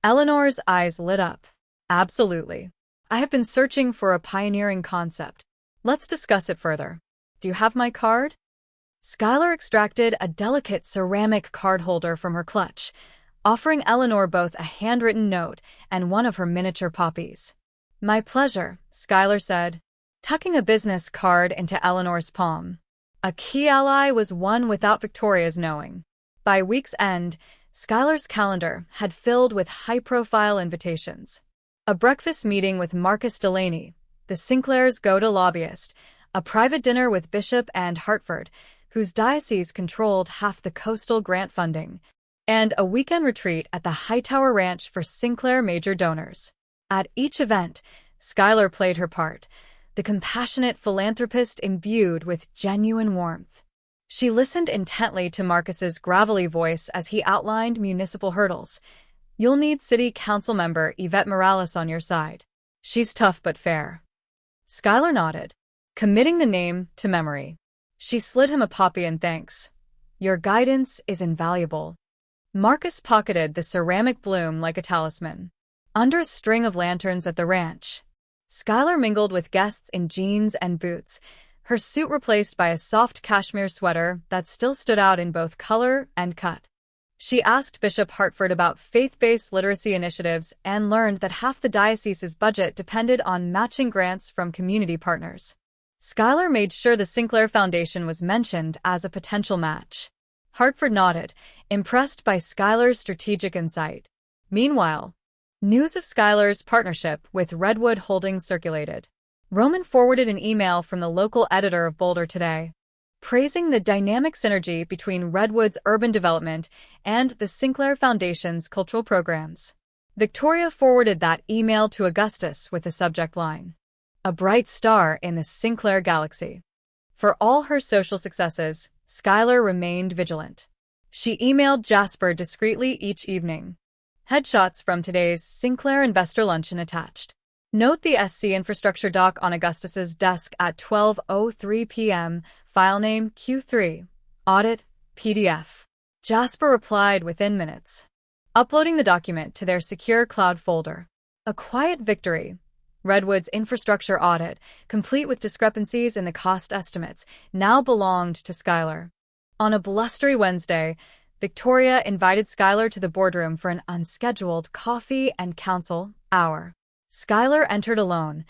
Eleanor's eyes lit up. Absolutely. I have been searching for a pioneering concept. Let's discuss it further. Do you have my card? Skylar extracted a delicate ceramic card holder from her clutch, offering Eleanor both a handwritten note and one of her miniature poppies. My pleasure, Skylar said, tucking a business card into Eleanor's palm. A key ally was one without Victoria's knowing. By week's end, Skylar's calendar had filled with high-profile invitations. A breakfast meeting with Marcus Delaney, the Sinclair's go-to lobbyist, a private dinner with Bishop and Hartford, whose diocese controlled half the coastal grant funding, and a weekend retreat at the Hightower Ranch for Sinclair major donors. At each event, Skylar played her part, the compassionate philanthropist imbued with genuine warmth. She listened intently to Marcus's gravelly voice as he outlined municipal hurdles. You'll need City Council member Yvette Morales on your side. She's tough but fair. Skylar nodded, committing the name to memory. She slid him a poppy in thanks. Your guidance is invaluable. Marcus pocketed the ceramic bloom like a talisman. Under a string of lanterns at the ranch, Skylar mingled with guests in jeans and boots, her suit replaced by a soft cashmere sweater that still stood out in both color and cut. She asked Bishop Hartford about faith-based literacy initiatives and learned that half the diocese's budget depended on matching grants from community partners. Skylar made sure the Sinclair Foundation was mentioned as a potential match. Hartford nodded, impressed by Skylar's strategic insight. Meanwhile, news of Skylar's partnership with Redwood Holdings circulated. Roman forwarded an email from the local editor of Boulder Today, praising the dynamic synergy between Redwood's urban development and the Sinclair Foundation's cultural programs. Victoria forwarded that email to Augustus with the subject line, "A bright star in the Sinclair galaxy." For all her social successes, Skylar remained vigilant. She emailed Jasper discreetly each evening. Headshots from today's Sinclair investor luncheon attached. Note the SC infrastructure doc on Augustus's desk at 12:03 p.m., file name Q3, audit, PDF. Jasper replied within minutes, uploading the document to their secure cloud folder. A quiet victory. Redwood's infrastructure audit, complete with discrepancies in the cost estimates, now belonged to Skylar. On a blustery Wednesday, Victoria invited Skylar to the boardroom for an unscheduled coffee and council hour. Skylar entered alone.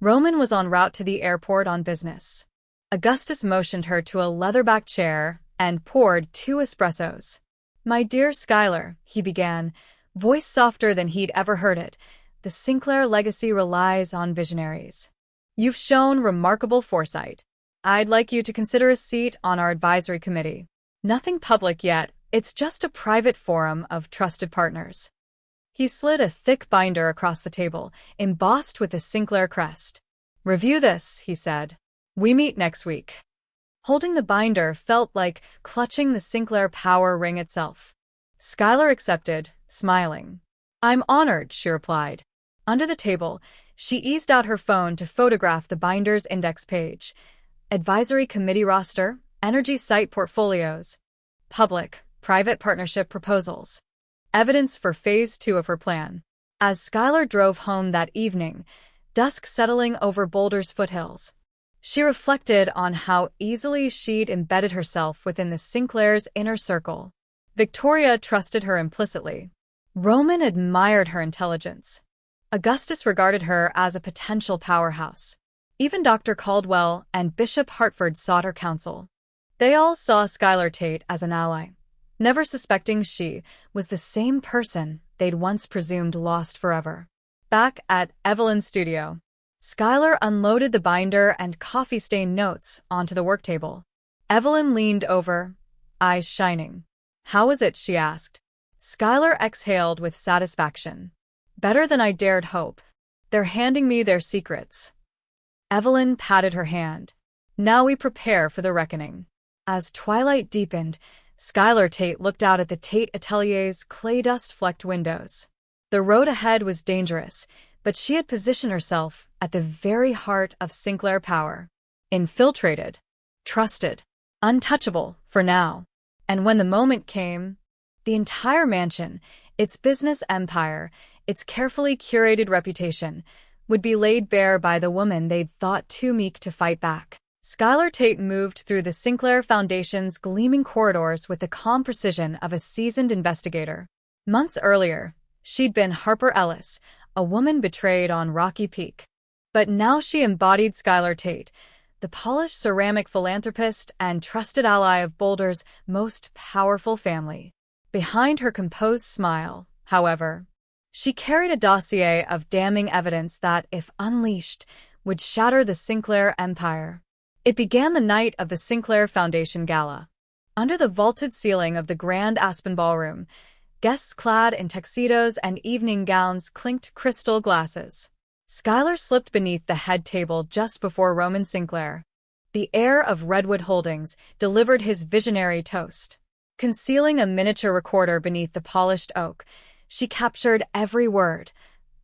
Roman was en route to the airport on business. Augustus motioned her to a leatherback chair and poured 2 espressos. My dear Skylar, he began, voice softer than he'd ever heard it. The Sinclair legacy relies on visionaries. You've shown remarkable foresight. I'd like you to consider a seat on our advisory committee. Nothing public yet, it's just a private forum of trusted partners. He slid a thick binder across the table, embossed with the Sinclair crest. Review this, he said. We meet next week. Holding the binder felt like clutching the Sinclair power ring itself. Skylar accepted, smiling. I'm honored, she replied. Under the table, she eased out her phone to photograph the binder's index page. Advisory committee roster, energy site portfolios. Public, private partnership proposals. Evidence for Phase 2 of her plan. As Skylar drove home that evening, dusk settling over Boulder's foothills, she reflected on how easily she'd embedded herself within the Sinclairs' inner circle. Victoria trusted her implicitly. Roman admired her intelligence. Augustus regarded her as a potential powerhouse. Even Dr. Caldwell and Bishop Hartford sought her counsel. They all saw Skylar Tate as an ally, never suspecting she was the same person they'd once presumed lost forever. Back at Evelyn's studio, Skylar unloaded the binder and coffee-stained notes onto the work table. Evelyn leaned over, eyes shining. "How is it?" she asked. Skylar exhaled with satisfaction. "Better than I dared hope. They're handing me their secrets." Evelyn patted her hand. "Now we prepare for the reckoning." As twilight deepened, Skylar Tate looked out at the Tate atelier's clay dust-flecked windows. The road ahead was dangerous, but she had positioned herself at the very heart of Sinclair power. Infiltrated, trusted, untouchable for now. And when the moment came, the entire mansion, its business empire, its carefully curated reputation, would be laid bare by the woman they'd thought too meek to fight back. Skylar Tate moved through the Sinclair Foundation's gleaming corridors with the calm precision of a seasoned investigator. Months earlier, she'd been Harper Ellis, a woman betrayed on Rocky Peak. But now she embodied Skylar Tate, the polished ceramic philanthropist and trusted ally of Boulder's most powerful family. Behind her composed smile, however, she carried a dossier of damning evidence that, if unleashed, would shatter the Sinclair empire. It began the night of the Sinclair Foundation Gala. Under the vaulted ceiling of the Grand Aspen Ballroom, guests clad in tuxedos and evening gowns clinked crystal glasses. Skylar slipped beneath the head table just before Roman Sinclair, the heir of Redwood Holdings, delivered his visionary toast. Concealing a miniature recorder beneath the polished oak, she captured every word.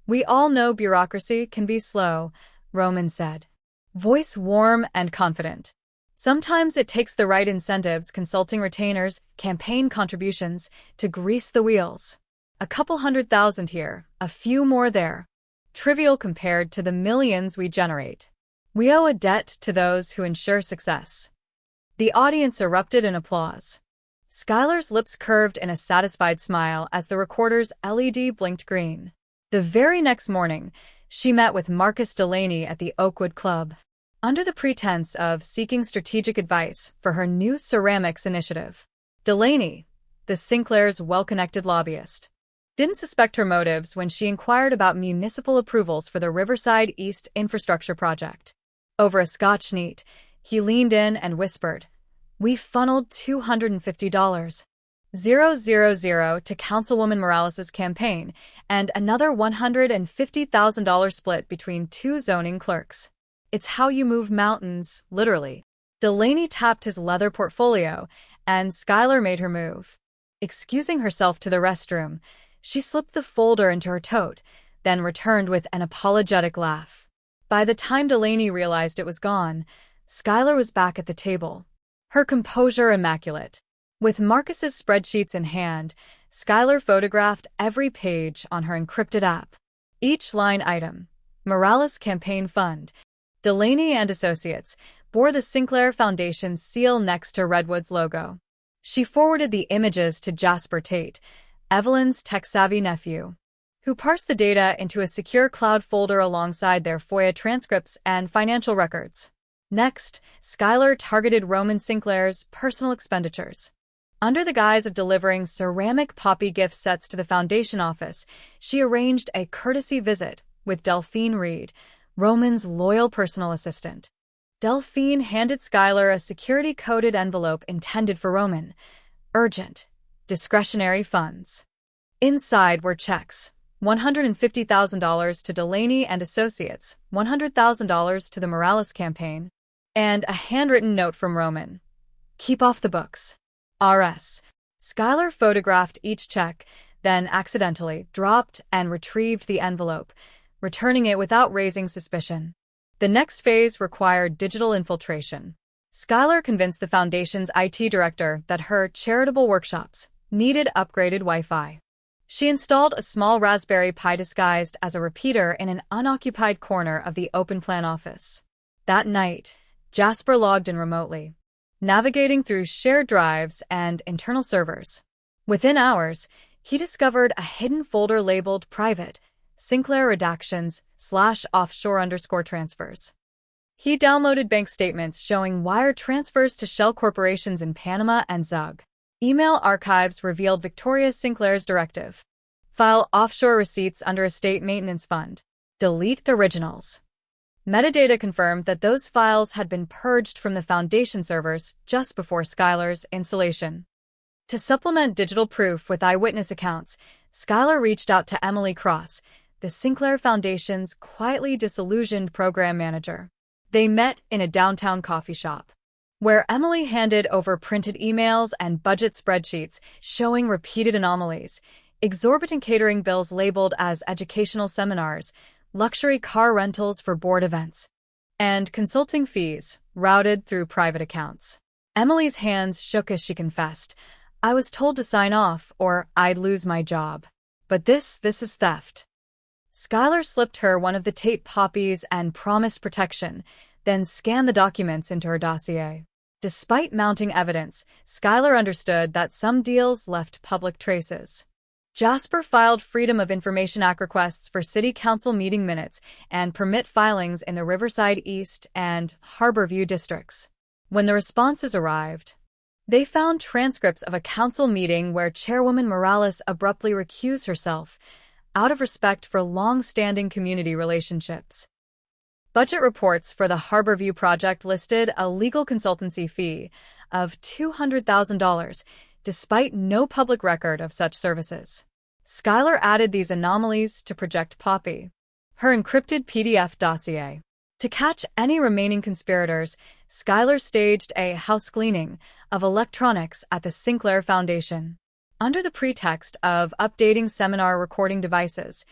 "We all know bureaucracy can be slow," Roman said, voice warm and confident. "Sometimes it takes the right incentives, consulting retainers, campaign contributions, to grease the wheels. A couple $100,000 here, a few more there. Trivial compared to the millions we generate. We owe a debt to those who ensure success." The audience erupted in applause. Skylar's lips curved in a satisfied smile as the recorder's LED blinked green. The very next morning, she met with Marcus Delaney at the Oakwood Club. Under the pretense of seeking strategic advice for her new ceramics initiative, Delaney, the Sinclair's well-connected lobbyist, didn't suspect her motives when she inquired about municipal approvals for the Riverside East infrastructure project. Over a Scotch neat, he leaned in and whispered, "We funneled $250,000 to Councilwoman Morales' campaign and another $150,000 split between two zoning clerks. It's how you move mountains, literally." Delaney tapped his leather portfolio, and Skylar made her move. Excusing herself to the restroom, she slipped the folder into her tote, then returned with an apologetic laugh. By the time Delaney realized it was gone, Skylar was back at the table, her composure immaculate. With Marcus's spreadsheets in hand, Skylar photographed every page on her encrypted app. Each line item, Morales Campaign Fund, Delaney and Associates, bore the Sinclair Foundation's seal next to Redwood's logo. She forwarded the images to Jasper Tate, Evelyn's tech-savvy nephew, who parsed the data into a secure cloud folder alongside their FOIA transcripts and financial records. Next, Skylar targeted Roman Sinclair's personal expenditures. Under the guise of delivering ceramic poppy gift sets to the foundation office, she arranged a courtesy visit with Delphine Reed, Roman's loyal personal assistant. Delphine handed Skylar a security-coded envelope intended for Roman. Urgent, discretionary funds. Inside were checks, $150,000 to Delaney and Associates, $100,000 to the Morales campaign, and a handwritten note from Roman. "Keep off the books. R.S." Skylar photographed each check, then accidentally dropped and retrieved the envelope, returning it without raising suspicion. The next phase required digital infiltration. Skylar convinced the foundation's IT director that her charitable workshops needed upgraded Wi-Fi. She installed a small Raspberry Pi disguised as a repeater in an unoccupied corner of the open plan office. That night, Jasper logged in remotely, navigating through shared drives and internal servers. Within hours, he discovered a hidden folder labeled Private, Sinclair Redactions /offshore_transfers. He downloaded bank statements showing wire transfers to shell corporations in Panama and Zug. Email archives revealed Victoria Sinclair's directive. File offshore receipts under Estate Maintenance Fund. Delete originals. Metadata confirmed that those files had been purged from the foundation servers just before Skylar's installation. To supplement digital proof with eyewitness accounts, Skylar reached out to Emily Cross, the Sinclair Foundation's quietly disillusioned program manager. They met in a downtown coffee shop, where Emily handed over printed emails and budget spreadsheets showing repeated anomalies, exorbitant catering bills labeled as educational seminars, luxury car rentals for board events, and consulting fees routed through private accounts. Emily's hands shook as she confessed, "I was told to sign off or I'd lose my job. But this is theft." Skylar slipped her one of the Tate Poppies and promised protection, then scanned the documents into her dossier. Despite mounting evidence, Skylar understood that some deals left public traces. Jasper filed Freedom of Information Act requests for City Council meeting minutes and permit filings in the Riverside East and Harborview districts. When the responses arrived, they found transcripts of a council meeting where Chairwoman Morales abruptly recused herself, out of respect for long-standing community relationships. Budget reports for the Harborview project listed a legal consultancy fee of $200,000, despite no public record of such services. Skylar added these anomalies to Project Poppy, her encrypted PDF dossier. To catch any remaining conspirators, Skylar staged a house cleaning of electronics at the Sinclair Foundation. Under the pretext of updating seminar recording devices,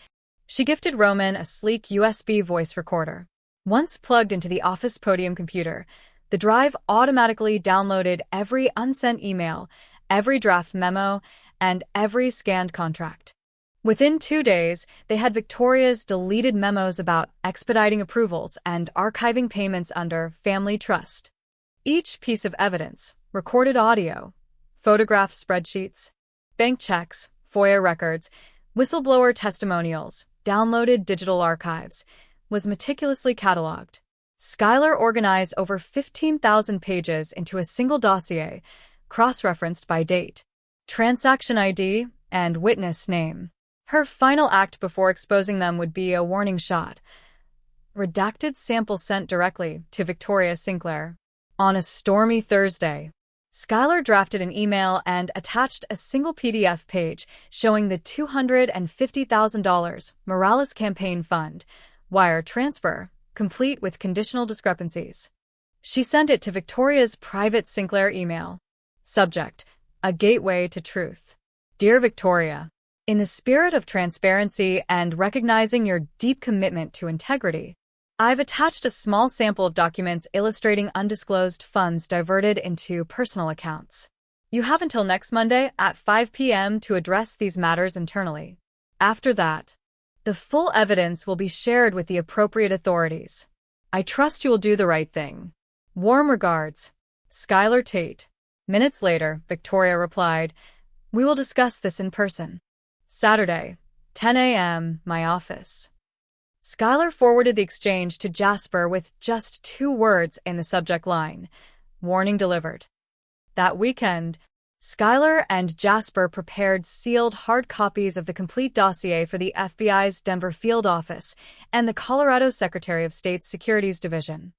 she gifted Roman a sleek USB voice recorder. Once plugged into the office podium computer, the drive automatically downloaded every unsent email, every draft memo, and every scanned contract. Within 2 days, they had Victoria's deleted memos about expediting approvals and archiving payments under family trust. Each piece of evidence, recorded audio, photograph spreadsheets, bank checks, FOIA records, whistleblower testimonials, downloaded digital archives, was meticulously cataloged. Skylar organized over 15,000 pages into a single dossier, cross-referenced by date, transaction ID, and witness name. Her final act before exposing them would be a warning shot. Redacted sample sent directly to Victoria Sinclair. On a stormy Thursday, Skylar drafted an email and attached a single PDF page showing the $250,000 Morales Campaign Fund wire transfer, complete with conditional discrepancies. She sent it to Victoria's private Sinclair email. Subject: A Gateway to Truth. Dear Victoria, in the spirit of transparency and recognizing your deep commitment to integrity, I've attached a small sample of documents illustrating undisclosed funds diverted into personal accounts. You have until next Monday at 5 p.m. to address these matters internally. After that, the full evidence will be shared with the appropriate authorities. I trust you will do the right thing. Warm regards, Skylar Tate. Minutes later, Victoria replied, "We will discuss this in person. Saturday, 10 a.m., my office." Skylar forwarded the exchange to Jasper with just 2 words in the subject line: warning delivered. That weekend, Skylar and Jasper prepared sealed hard copies of the complete dossier for the FBI's Denver field office and the Colorado Secretary of State's Securities Division.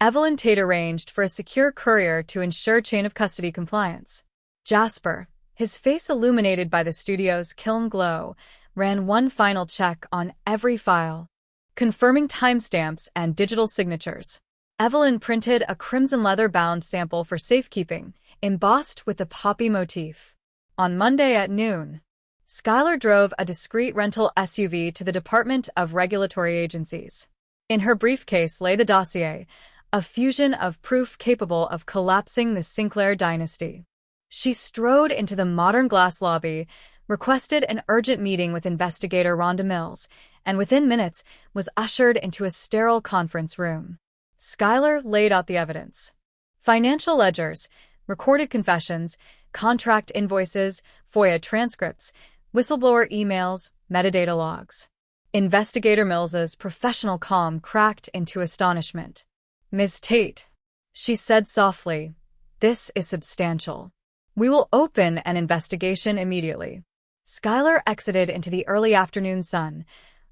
Evelyn Tate arranged for a secure courier to ensure chain of custody compliance. Jasper, his face illuminated by the studio's kiln glow, ran one final check on every file, confirming timestamps and digital signatures. Evelyn printed a crimson leather-bound sample for safekeeping, embossed with the poppy motif. On Monday at noon, Skylar drove a discreet rental SUV to the Department of Regulatory Agencies. In her briefcase lay the dossier, a fusion of proof capable of collapsing the Sinclair dynasty. She strode into the modern glass lobby, requested an urgent meeting with investigator Rhonda Mills, and within minutes was ushered into a sterile conference room. Skylar laid out the evidence. Financial ledgers, recorded confessions, contract invoices, FOIA transcripts, whistleblower emails, metadata logs. Investigator Mills's professional calm cracked into astonishment. "Ms. Tate," she said softly, "this is substantial. We will open an investigation immediately." Skylar exited into the early afternoon sun,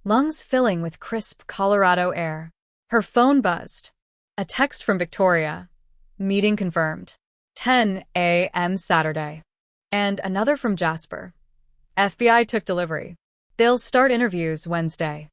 lungs filling with crisp Colorado air. Her phone buzzed. A text from Victoria. "Meeting confirmed. 10 a.m. Saturday." And another from Jasper. "FBI took delivery. They'll start interviews Wednesday."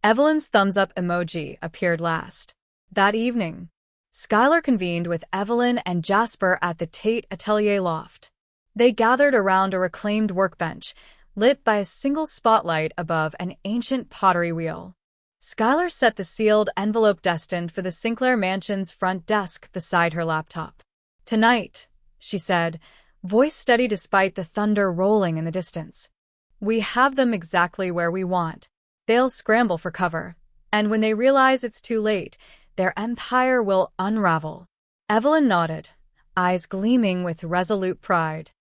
Evelyn's thumbs-up emoji appeared last. That evening, Skylar convened with Evelyn and Jasper at the Tate Atelier loft. They gathered around a reclaimed workbench, lit by a single spotlight above an ancient pottery wheel. Skylar set the sealed envelope destined for the Sinclair mansion's front desk beside her laptop. "Tonight," she said, voice steady despite the thunder rolling in the distance. "We have them exactly where we want. They'll scramble for cover, and when they realize it's too late, their empire will unravel." Evelyn nodded, eyes gleaming with resolute pride.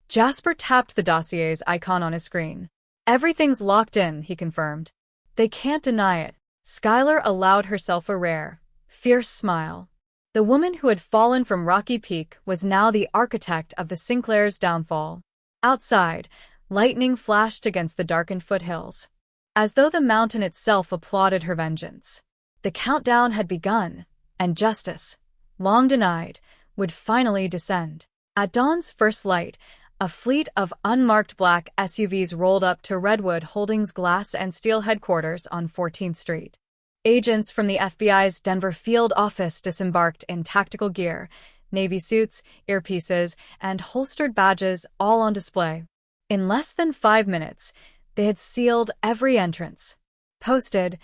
Jasper tapped the dossier's icon on his screen. "Everything's locked in," he confirmed. "They can't deny it." Skylar allowed herself a rare, fierce smile. The woman who had fallen from Rocky Peak was now the architect of the Sinclair's downfall. Outside, lightning flashed against the darkened foothills, as though the mountain itself applauded her vengeance. The countdown had begun, and justice, long denied, would finally descend. At dawn's first light, a fleet of unmarked black SUVs rolled up to Redwood Holdings' glass and steel headquarters on 14th Street. Agents from the FBI's Denver field office disembarked in tactical gear, navy suits, earpieces, and holstered badges all on display. In less than 5 minutes, they had sealed every entrance, posted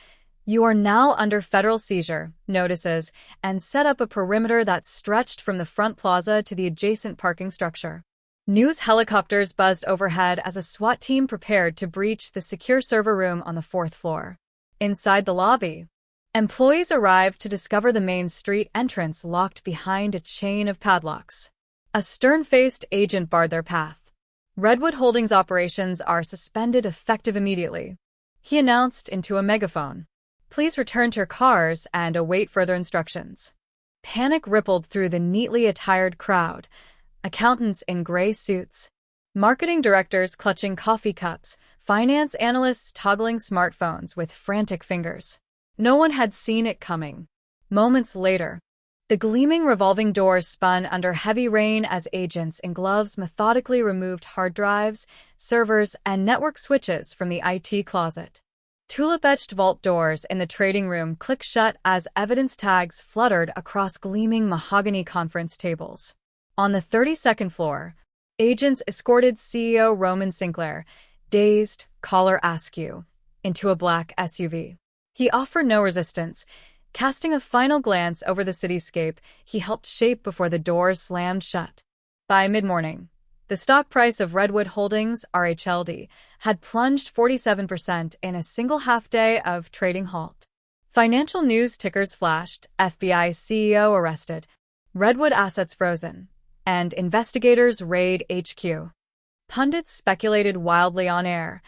"You are now under federal seizure" notices, and set up a perimeter that stretched from the front plaza to the adjacent parking structure. News helicopters buzzed overhead as a SWAT team prepared to breach the secure server room on the 4th floor. Inside the lobby, employees arrived to discover the main street entrance locked behind a chain of padlocks. A stern-faced agent barred their path. "Redwood Holdings operations are suspended effective immediately," he announced into a megaphone. "Please return to your cars and await further instructions." Panic rippled through the neatly attired crowd. Accountants in gray suits, marketing directors clutching coffee cups, finance analysts toggling smartphones with frantic fingers. No one had seen it coming. Moments later, the gleaming revolving doors spun under heavy rain as agents in gloves methodically removed hard drives, servers, and network switches from the IT closet. Tulip-etched vault doors in the trading room clicked shut as evidence tags fluttered across gleaming mahogany conference tables. On the 32nd floor, agents escorted CEO Roman Sinclair, dazed, collar askew, into a black SUV. He offered no resistance. Casting a final glance over the cityscape he helped shape before the doors slammed shut. By mid-morning, the stock price of Redwood Holdings, RHLD, had plunged 47% in a single half-day of trading halt. Financial news tickers flashed, FBI CEO arrested, Redwood assets frozen, and investigators raid HQ. Pundits speculated wildly on air.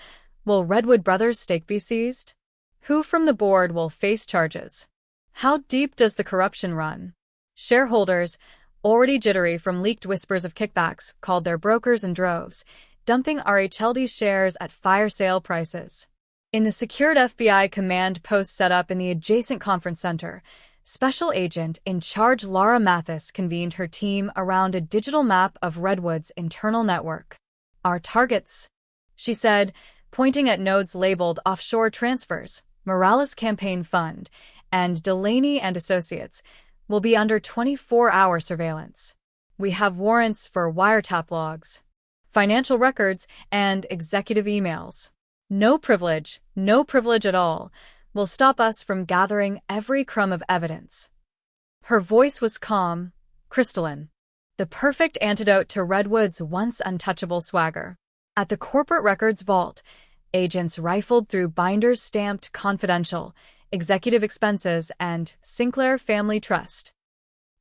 Will Redwood Brothers' stake be seized? Who from the board will face charges? How deep does the corruption run? Shareholders, already jittery from leaked whispers of kickbacks, called their brokers in droves, dumping RHLD shares at fire sale prices. In the secured FBI command post set up in the adjacent conference center, Special Agent in charge Laura Mathis convened her team around a digital map of Redwood's internal network. "Our targets," she said, pointing at nodes labeled offshore transfers, Morales Campaign Fund, and Delaney and Associates, will be under 24-hour surveillance. We have warrants for wiretap logs, financial records, and executive emails. No privilege at all, will stop us from gathering every crumb of evidence. Her voice was calm, crystalline, the perfect antidote to Redwood's once untouchable swagger. At the corporate records vault, agents rifled through binders stamped confidential, executive expenses, and Sinclair Family Trust.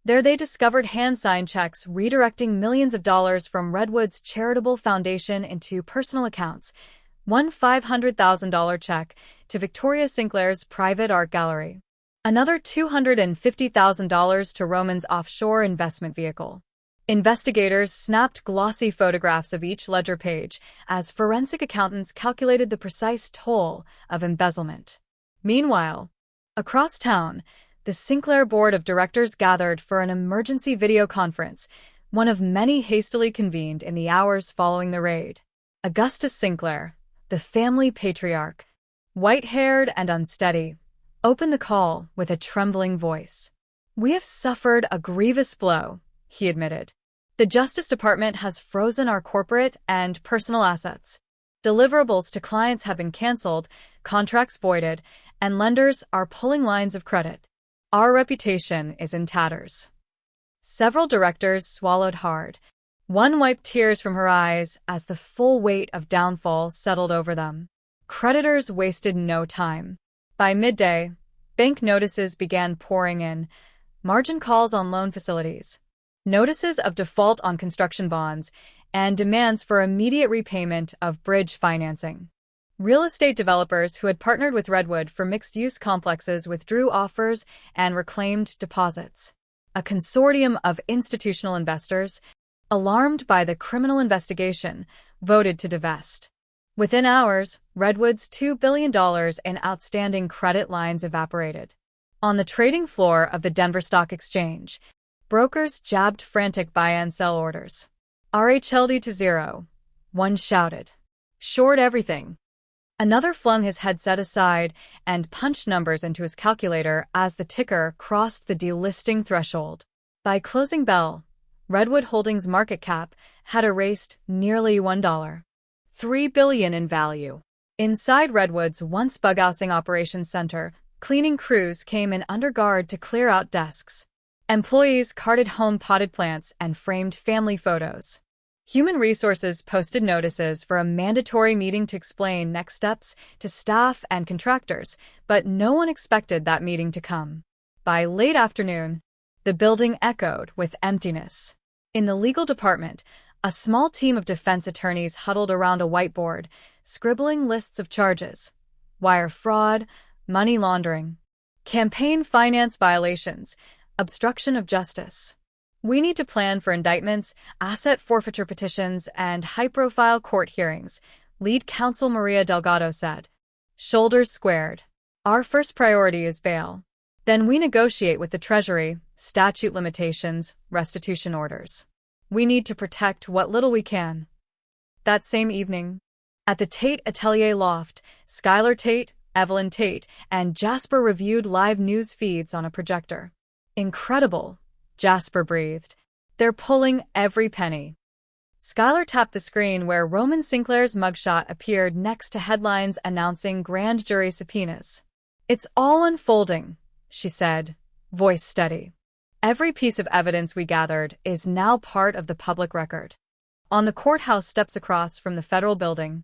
There they discovered hand-signed checks redirecting millions of dollars from Redwood's charitable foundation into personal accounts, one $500,000 check to Victoria Sinclair's private art gallery, another $250,000 to Roman's offshore investment vehicle. Investigators snapped glossy photographs of each ledger page as forensic accountants calculated the precise toll of embezzlement. Meanwhile, across town, the Sinclair Board of Directors gathered for an emergency video conference, one of many hastily convened in the hours following the raid. Augustus Sinclair, the family patriarch, white-haired and unsteady, opened the call with a trembling voice. "We have suffered a grievous blow," he admitted. "The Justice Department has frozen our corporate and personal assets. Deliverables to clients have been canceled, contracts voided, and lenders are pulling lines of credit. Our reputation is in tatters." Several directors swallowed hard. One wiped tears from her eyes as the full weight of downfall settled over them. Creditors wasted no time. By midday, bank notices began pouring in, margin calls on loan facilities, notices of default on construction bonds, and demands for immediate repayment of bridge financing. Real estate developers who had partnered with Redwood for mixed-use complexes withdrew offers and reclaimed deposits. A consortium of institutional investors, alarmed by the criminal investigation, voted to divest. Within hours, Redwood's $2 billion in outstanding credit lines evaporated. On the trading floor of the Denver Stock Exchange, brokers jabbed frantic buy and sell orders. RHLD to zero. One shouted, "Short everything." Another flung his headset aside and punched numbers into his calculator as the ticker crossed the delisting threshold. By closing bell, Redwood Holdings' market cap had erased nearly $1.3 billion in value. Inside Redwood's once bughousing operations center, cleaning crews came in under guard to clear out desks. Employees carted home potted plants and framed family photos. Human Resources posted notices for a mandatory meeting to explain next steps to staff and contractors, but no one expected that meeting to come. By late afternoon, the building echoed with emptiness. In the legal department, a small team of defense attorneys huddled around a whiteboard, scribbling lists of charges: wire fraud, money laundering, campaign finance violations, obstruction of justice. "We need to plan for indictments, asset forfeiture petitions, and high-profile court hearings," lead counsel Maria Delgado said. Shoulders squared. "Our first priority is bail. Then we negotiate with the Treasury, statute limitations, restitution orders. We need to protect what little we can." That same evening, at the Tate Atelier loft, Skylar Tate, Evelyn Tate, and Jasper reviewed live news feeds on a projector. "Incredible," Jasper breathed. "They're pulling every penny." Skylar tapped the screen where Roman Sinclair's mugshot appeared next to headlines announcing grand jury subpoenas. "It's all unfolding," she said, voice steady. "Every piece of evidence we gathered is now part of the public record." On the courthouse steps across from the federal building,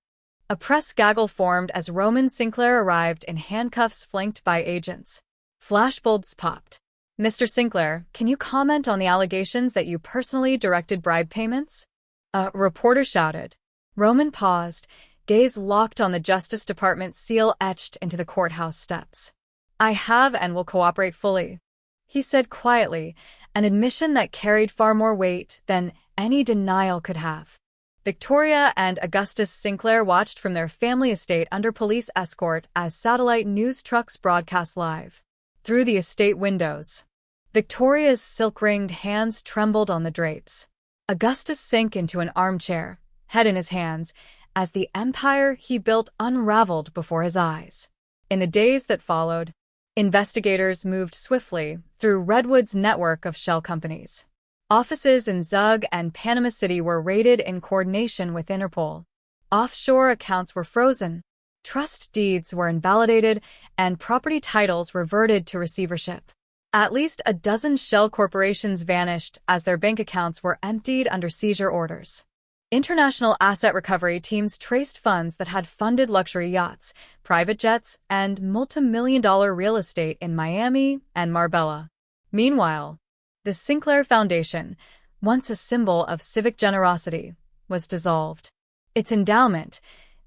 a press gaggle formed as Roman Sinclair arrived in handcuffs flanked by agents. Flashbulbs popped. "Mr. Sinclair, can you comment on the allegations that you personally directed bribe payments?" A reporter shouted. Roman paused, gaze locked on the Justice Department seal etched into the courthouse steps. "I have and will cooperate fully," he said quietly, an admission that carried far more weight than any denial could have. Victoria and Augustus Sinclair watched from their family estate under police escort as satellite news trucks broadcast live. Through the estate windows, Victoria's silk-ringed hands trembled on the drapes. Augustus sank into an armchair, head in his hands, as the empire he built unraveled before his eyes. In the days that followed, investigators moved swiftly through Redwood's network of shell companies. Offices in Zug and Panama City were raided in coordination with Interpol. Offshore accounts were frozen, trust deeds were invalidated, and property titles reverted to receivership. At least a dozen shell corporations vanished as their bank accounts were emptied under seizure orders. International asset recovery teams traced funds that had funded luxury yachts, private jets, and multi-million-dollar real estate in Miami and Marbella. Meanwhile, the Sinclair Foundation, once a symbol of civic generosity, was dissolved. Its endowment,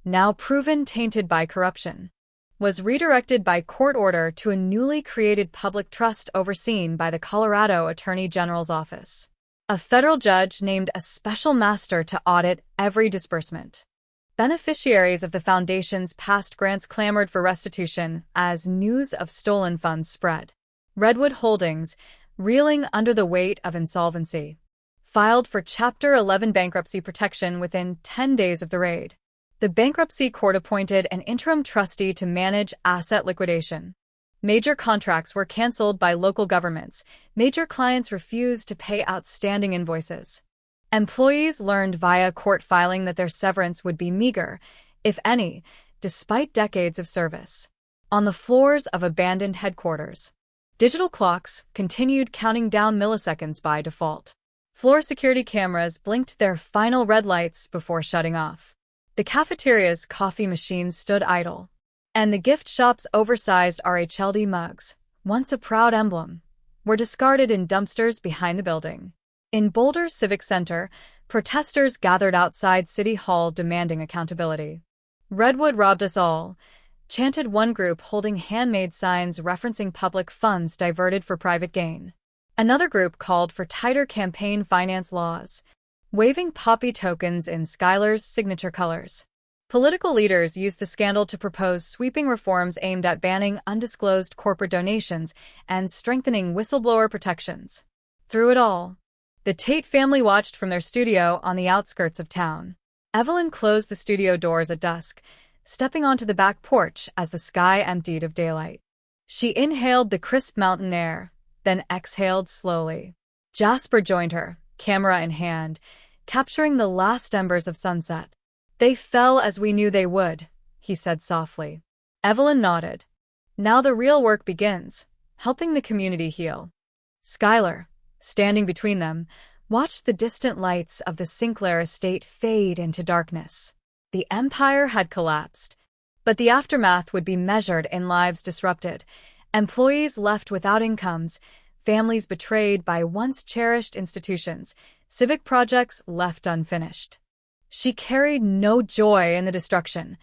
now proven tainted by corruption, was redirected by court order to a newly created public trust overseen by the Colorado Attorney General's office. A federal judge named a special master to audit every disbursement. Beneficiaries of the foundation's past grants clamored for restitution as news of stolen funds spread. Redwood Holdings, reeling under the weight of insolvency, filed for Chapter 11 bankruptcy protection within 10 days of the raid. The bankruptcy court appointed an interim trustee to manage asset liquidation. Major contracts were canceled by local governments. Major clients refused to pay outstanding invoices. Employees learned via court filing that their severance would be meager, if any, despite decades of service. On the floors of abandoned headquarters, digital clocks continued counting down milliseconds by default. Floor security cameras blinked their final red lights before shutting off. The cafeteria's coffee machines stood idle. And the gift shop's oversized RHLD mugs, once a proud emblem, were discarded in dumpsters behind the building. In Boulder's Civic Center, protesters gathered outside City Hall demanding accountability. "Redwood robbed us all," chanted one group holding handmade signs referencing public funds diverted for private gain. Another group called for tighter campaign finance laws, waving poppy tokens in Skylar's signature colors. Political leaders used the scandal to propose sweeping reforms aimed at banning undisclosed corporate donations and strengthening whistleblower protections. Through it all, the Tate family watched from their studio on the outskirts of town. Evelyn closed the studio doors at dusk, stepping onto the back porch as the sky emptied of daylight. She inhaled the crisp mountain air, then exhaled slowly. Jasper joined her, camera in hand, capturing the last embers of sunset. "They fell as we knew they would," he said softly. Evelyn nodded. "Now the real work begins, helping the community heal." Skylar, standing between them, watched the distant lights of the Sinclair estate fade into darkness. The empire had collapsed, but the aftermath would be measured in lives disrupted, employees left without incomes, families betrayed by once cherished institutions, civic projects left unfinished. She carried no joy in the destruction,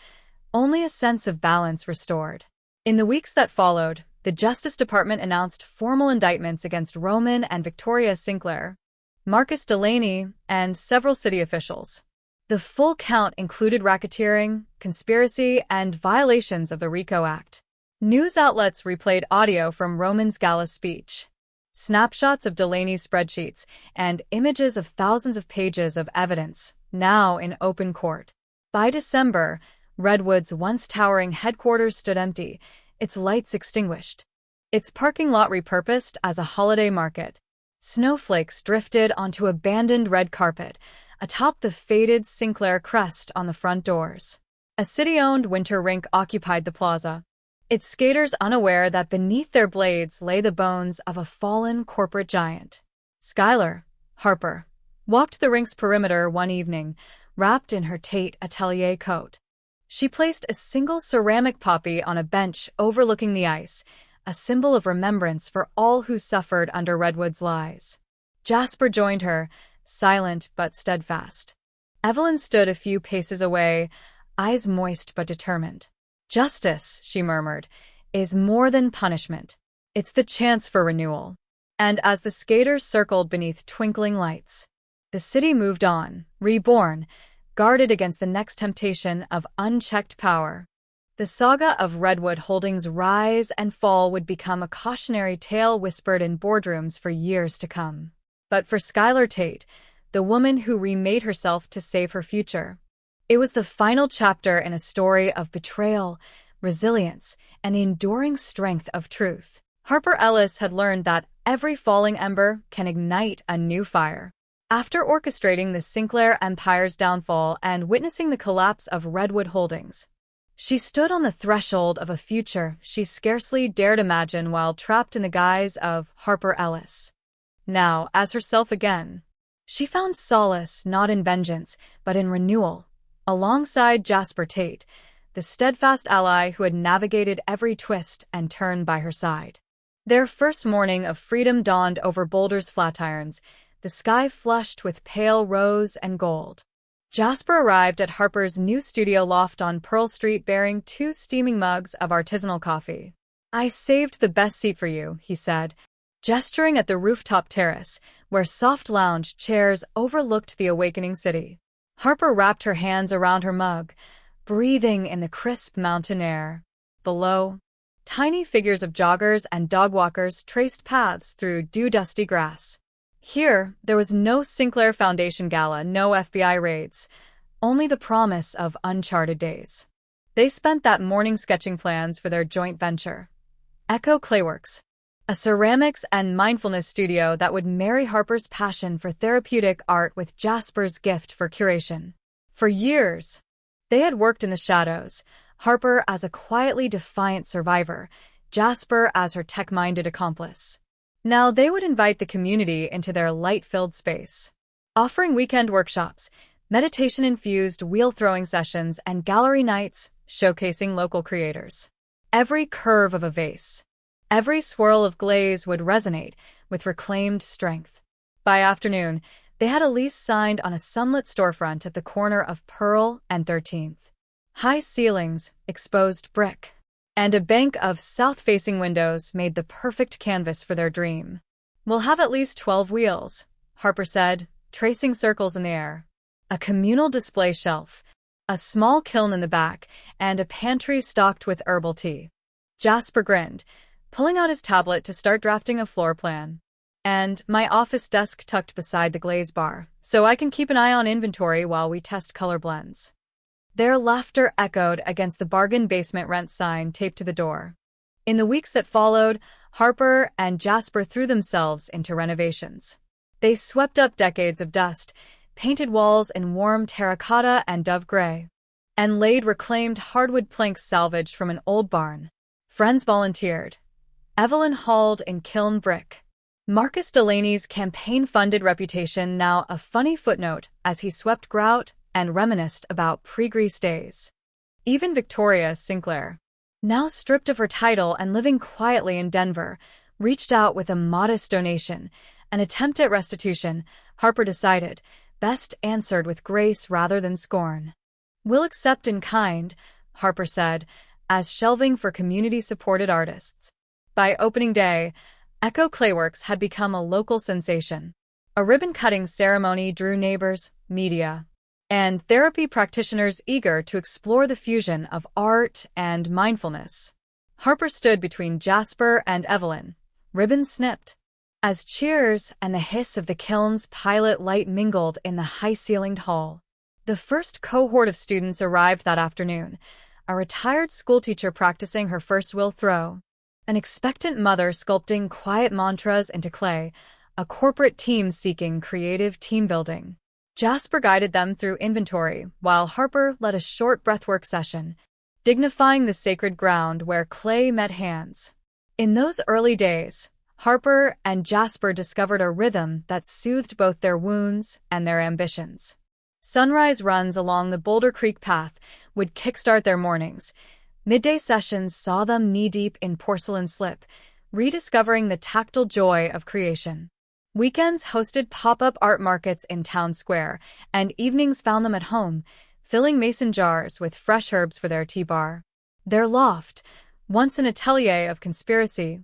only a sense of balance restored. In the weeks that followed, the Justice Department announced formal indictments against Roman and Victoria Sinclair, Marcus Delaney, and several city officials. The full count included racketeering, conspiracy, and violations of the RICO Act. News outlets replayed audio from Roman's gala speech, snapshots of Delaney's spreadsheets, and images of thousands of pages of evidence, now in open court. By December, Redwood's once towering headquarters stood empty, its lights extinguished, its parking lot repurposed as a holiday market. Snowflakes drifted onto abandoned red carpet, atop the faded Sinclair crest on the front doors. A city-owned winter rink occupied the plaza, its skaters unaware that beneath their blades lay the bones of a fallen corporate giant. Skylar, Harper, walked the rink's perimeter one evening, wrapped in her Tate atelier coat. She placed a single ceramic poppy on a bench overlooking the ice, a symbol of remembrance for all who suffered under Redwood's lies. Jasper joined her, silent but steadfast. Evelyn stood a few paces away, eyes moist but determined. "Justice," she murmured, "is more than punishment. It's the chance for renewal." And as the skaters circled beneath twinkling lights, the city moved on, reborn, guarded against the next temptation of unchecked power. The saga of Redwood Holdings' rise and fall would become a cautionary tale whispered in boardrooms for years to come. But for Skylar Tate, the woman who remade herself to save her future, it was the final chapter in a story of betrayal, resilience, and the enduring strength of truth. Harper Ellis had learned that every falling ember can ignite a new fire. After orchestrating the Sinclair Empire's downfall and witnessing the collapse of Redwood Holdings, She stood on the threshold of a future she scarcely dared imagine while trapped in the guise of Harper Ellis. Now, as herself again, she found solace not in vengeance, but in renewal, alongside Jasper Tate, the steadfast ally who had navigated every twist and turn by her side. Their first morning of freedom dawned over Boulder's flatirons, the sky flushed with pale rose and gold. Jasper arrived at Harper's new studio loft on Pearl Street bearing 2 steaming mugs of artisanal coffee. "I saved the best seat for you," he said, gesturing at the rooftop terrace, where soft lounge chairs overlooked the awakening city. Harper wrapped her hands around her mug, breathing in the crisp mountain air. Below, tiny figures of joggers and dog-walkers traced paths through dew-dusty grass. Here, there was no Sinclair Foundation gala, no FBI raids, only the promise of uncharted days. They spent that morning sketching plans for their joint venture, Echo Clayworks, a ceramics and mindfulness studio that would marry Harper's passion for therapeutic art with Jasper's gift for curation. For years, they had worked in the shadows, Harper as a quietly defiant survivor, Jasper as her tech-minded accomplice. Now they would invite the community into their light-filled space, offering weekend workshops, meditation-infused wheel-throwing sessions, and gallery nights showcasing local creators. Every curve of a vase, every swirl of glaze would resonate with reclaimed strength. By afternoon, they had a lease signed on a sunlit storefront at the corner of Pearl and 13th. High ceilings, exposed brick, and a bank of south-facing windows made the perfect canvas for their dream. "We'll have at least 12 wheels," Harper said, tracing circles in the air. A communal display shelf, a small kiln in the back, and a pantry stocked with herbal tea. Jasper grinned, pulling out his tablet to start drafting a floor plan. "And my office desk tucked beside the glaze bar, so I can keep an eye on inventory while we test color blends." Their laughter echoed against the bargain basement rent sign taped to the door. In the weeks that followed, Harper and Jasper threw themselves into renovations. They swept up decades of dust, painted walls in warm terracotta and dove gray, and laid reclaimed hardwood planks salvaged from an old barn. Friends volunteered. Evelyn hauled in kiln brick. Marcus Delaney's campaign-funded reputation now a funny footnote as he swept grout and reminisced about pre-Grease days. Even Victoria Sinclair, now stripped of her title and living quietly in Denver, reached out with a modest donation. An attempt at restitution, Harper decided, best answered with grace rather than scorn. "We'll accept in kind," Harper said, as shelving for community-supported artists. By opening day, Echo Clayworks had become a local sensation. A ribbon-cutting ceremony drew neighbors, media, and therapy practitioners eager to explore the fusion of art and mindfulness. Harper stood between Jasper and Evelyn, ribbons snipped, as cheers and the hiss of the kiln's pilot light mingled in the high-ceilinged hall. The first cohort of students arrived that afternoon, a retired schoolteacher practicing her first will throw, an expectant mother sculpting quiet mantras into clay, a corporate team seeking creative team building. Jasper guided them through inventory, while Harper led a short breathwork session, dignifying the sacred ground where clay met hands. In those early days, Harper and Jasper discovered a rhythm that soothed both their wounds and their ambitions. Sunrise runs along the Boulder Creek path would kickstart their mornings. Midday sessions saw them knee-deep in porcelain slip, rediscovering the tactile joy of creation. Weekends hosted pop-up art markets in Town Square, and evenings found them at home, filling mason jars with fresh herbs for their tea bar. Their loft, once an atelier of conspiracy,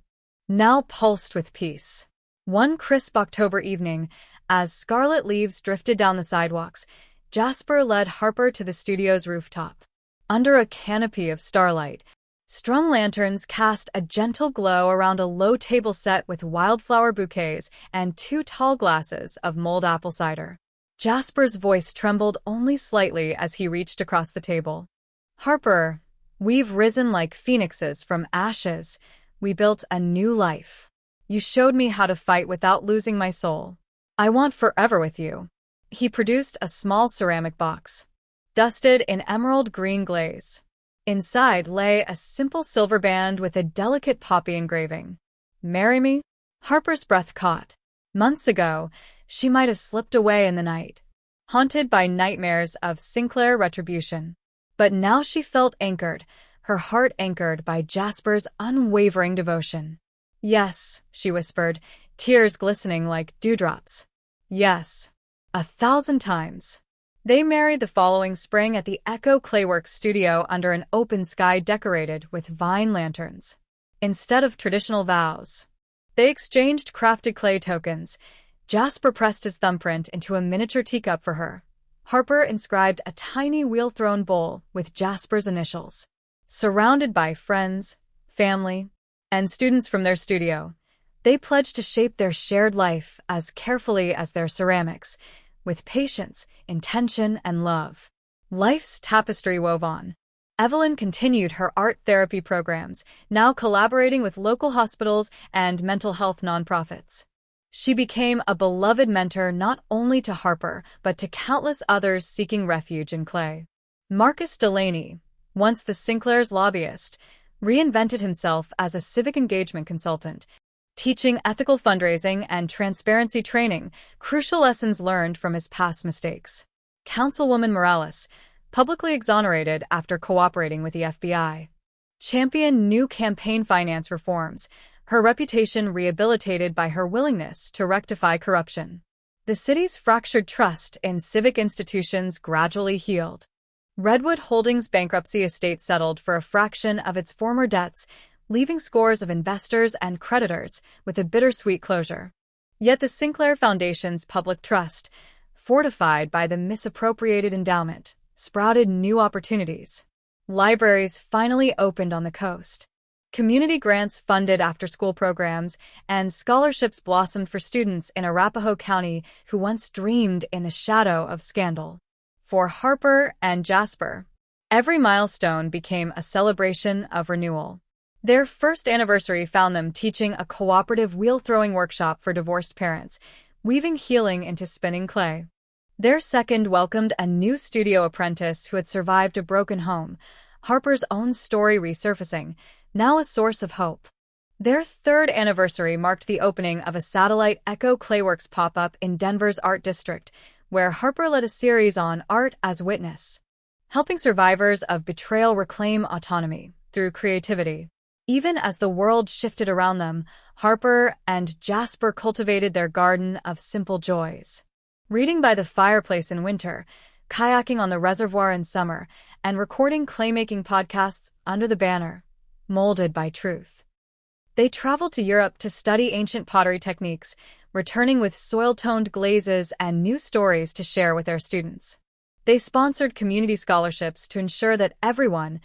now pulsed with peace. One crisp October evening, as scarlet leaves drifted down the sidewalks, Jasper led Harper to the studio's rooftop. Under a canopy of starlight, strung lanterns cast a gentle glow around a low table set with wildflower bouquets and 2 tall glasses of mulled apple cider. Jasper's voice trembled only slightly as he reached across the table. "Harper, we've risen like phoenixes from ashes. We built a new life. You showed me how to fight without losing my soul. I want forever with you." He produced a small ceramic box, dusted in emerald green glaze. Inside lay a simple silver band with a delicate poppy engraving. "Marry me?" Harper's breath caught. Months ago, she might have slipped away in the night, haunted by nightmares of Sinclair retribution. But now she felt anchored, her heart anchored by Jasper's unwavering devotion. "Yes," she whispered, tears glistening like dewdrops. "Yes. 1,000 times." They married the following spring at the Echo Clayworks studio under an open sky decorated with vine lanterns. Instead of traditional vows, they exchanged crafted clay tokens. Jasper pressed his thumbprint into a miniature teacup for her. Harper inscribed a tiny wheel-thrown bowl with Jasper's initials. Surrounded by friends, family, and students from their studio, they pledged to shape their shared life as carefully as their ceramics, with patience, intention, and love. Life's tapestry wove on. Evelyn continued her art therapy programs, now collaborating with local hospitals and mental health nonprofits. She became a beloved mentor not only to Harper, but to countless others seeking refuge in clay. Marcus Delaney, once the Sinclair's lobbyist, reinvented himself as a civic engagement consultant, teaching ethical fundraising and transparency training, crucial lessons learned from his past mistakes. Councilwoman Morales, publicly exonerated after cooperating with the FBI, championed new campaign finance reforms, her reputation rehabilitated by her willingness to rectify corruption. The city's fractured trust in civic institutions gradually healed. Redwood Holdings' bankruptcy estate settled for a fraction of its former debts, leaving scores of investors and creditors with a bittersweet closure. Yet the Sinclair Foundation's public trust, fortified by the misappropriated endowment, sprouted new opportunities. Libraries finally opened on the coast. Community grants funded after-school programs, and scholarships blossomed for students in Arapahoe County who once dreamed in the shadow of scandal. For Harper and Jasper, every milestone became a celebration of renewal. Their first anniversary found them teaching a cooperative wheel-throwing workshop for divorced parents, weaving healing into spinning clay. Their second welcomed a new studio apprentice who had survived a broken home, Harper's own story resurfacing, now a source of hope. Their third anniversary marked the opening of a satellite Echo Clayworks pop-up in Denver's Art District, where Harper led a series on art as witness, helping survivors of betrayal reclaim autonomy through creativity. Even as the world shifted around them, Harper and Jasper cultivated their garden of simple joys. Reading by the fireplace in winter, kayaking on the reservoir in summer, and recording claymaking podcasts under the banner, molded by truth. They traveled to Europe to study ancient pottery techniques, returning with soil-toned glazes and new stories to share with their students. They sponsored community scholarships to ensure that everyone,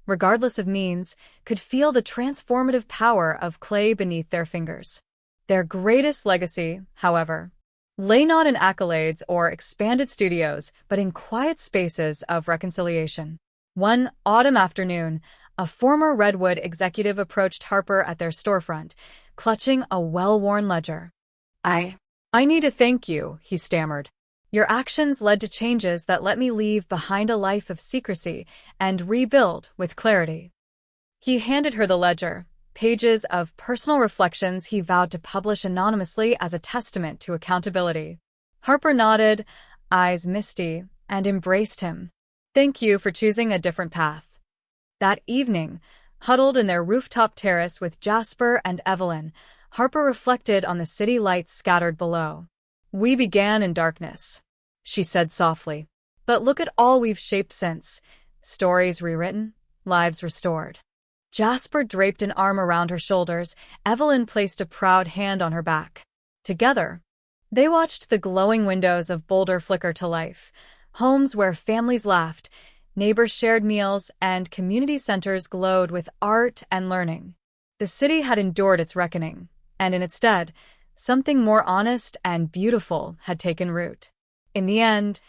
regardless of means, could feel the transformative power of clay beneath their fingers. Their greatest legacy, however, lay not in accolades or expanded studios, but in quiet spaces of reconciliation. One autumn afternoon, a former Redwood executive approached Harper at their storefront, clutching a well-worn ledger. I need to thank you," he stammered. "Your actions led to changes that let me leave behind a life of secrecy and rebuild with clarity." He handed her the ledger, pages of personal reflections he vowed to publish anonymously as a testament to accountability. Harper nodded, eyes misty, and embraced him. "Thank you for choosing a different path." That evening, huddled in their rooftop terrace with Jasper and Evelyn, Harper reflected on the city lights scattered below. "We began in darkness," she said softly. "But look at all we've shaped since. Stories rewritten, lives restored." Jasper draped an arm around her shoulders, Evelyn placed a proud hand on her back. Together, they watched the glowing windows of Boulder flicker to life, homes where families laughed, neighbors shared meals, and community centers glowed with art and learning. The city had endured its reckoning, and in its stead, something more honest and beautiful had taken root. In the end,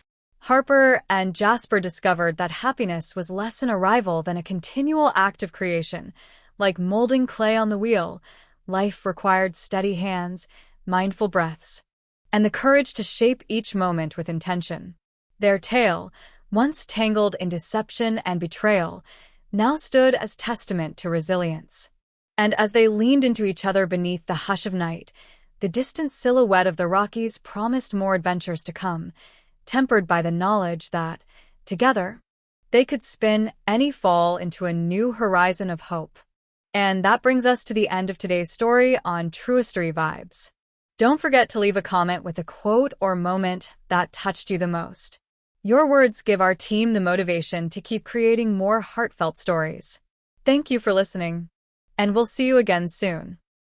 Harper and Jasper discovered that happiness was less an arrival than a continual act of creation. Like molding clay on the wheel, life required steady hands, mindful breaths, and the courage to shape each moment with intention. Their tale, once tangled in deception and betrayal, now stood as testament to resilience. And as they leaned into each other beneath the hush of night, the distant silhouette of the Rockies promised more adventures to come, tempered by the knowledge that, together, they could spin any fall into a new horizon of hope. And that brings us to the end of today's story on Truistery Vibes. Don't forget to leave a comment with a quote or moment that touched you the most. Your words give our team the motivation to keep creating more heartfelt stories. Thank you for listening, and we'll see you again soon.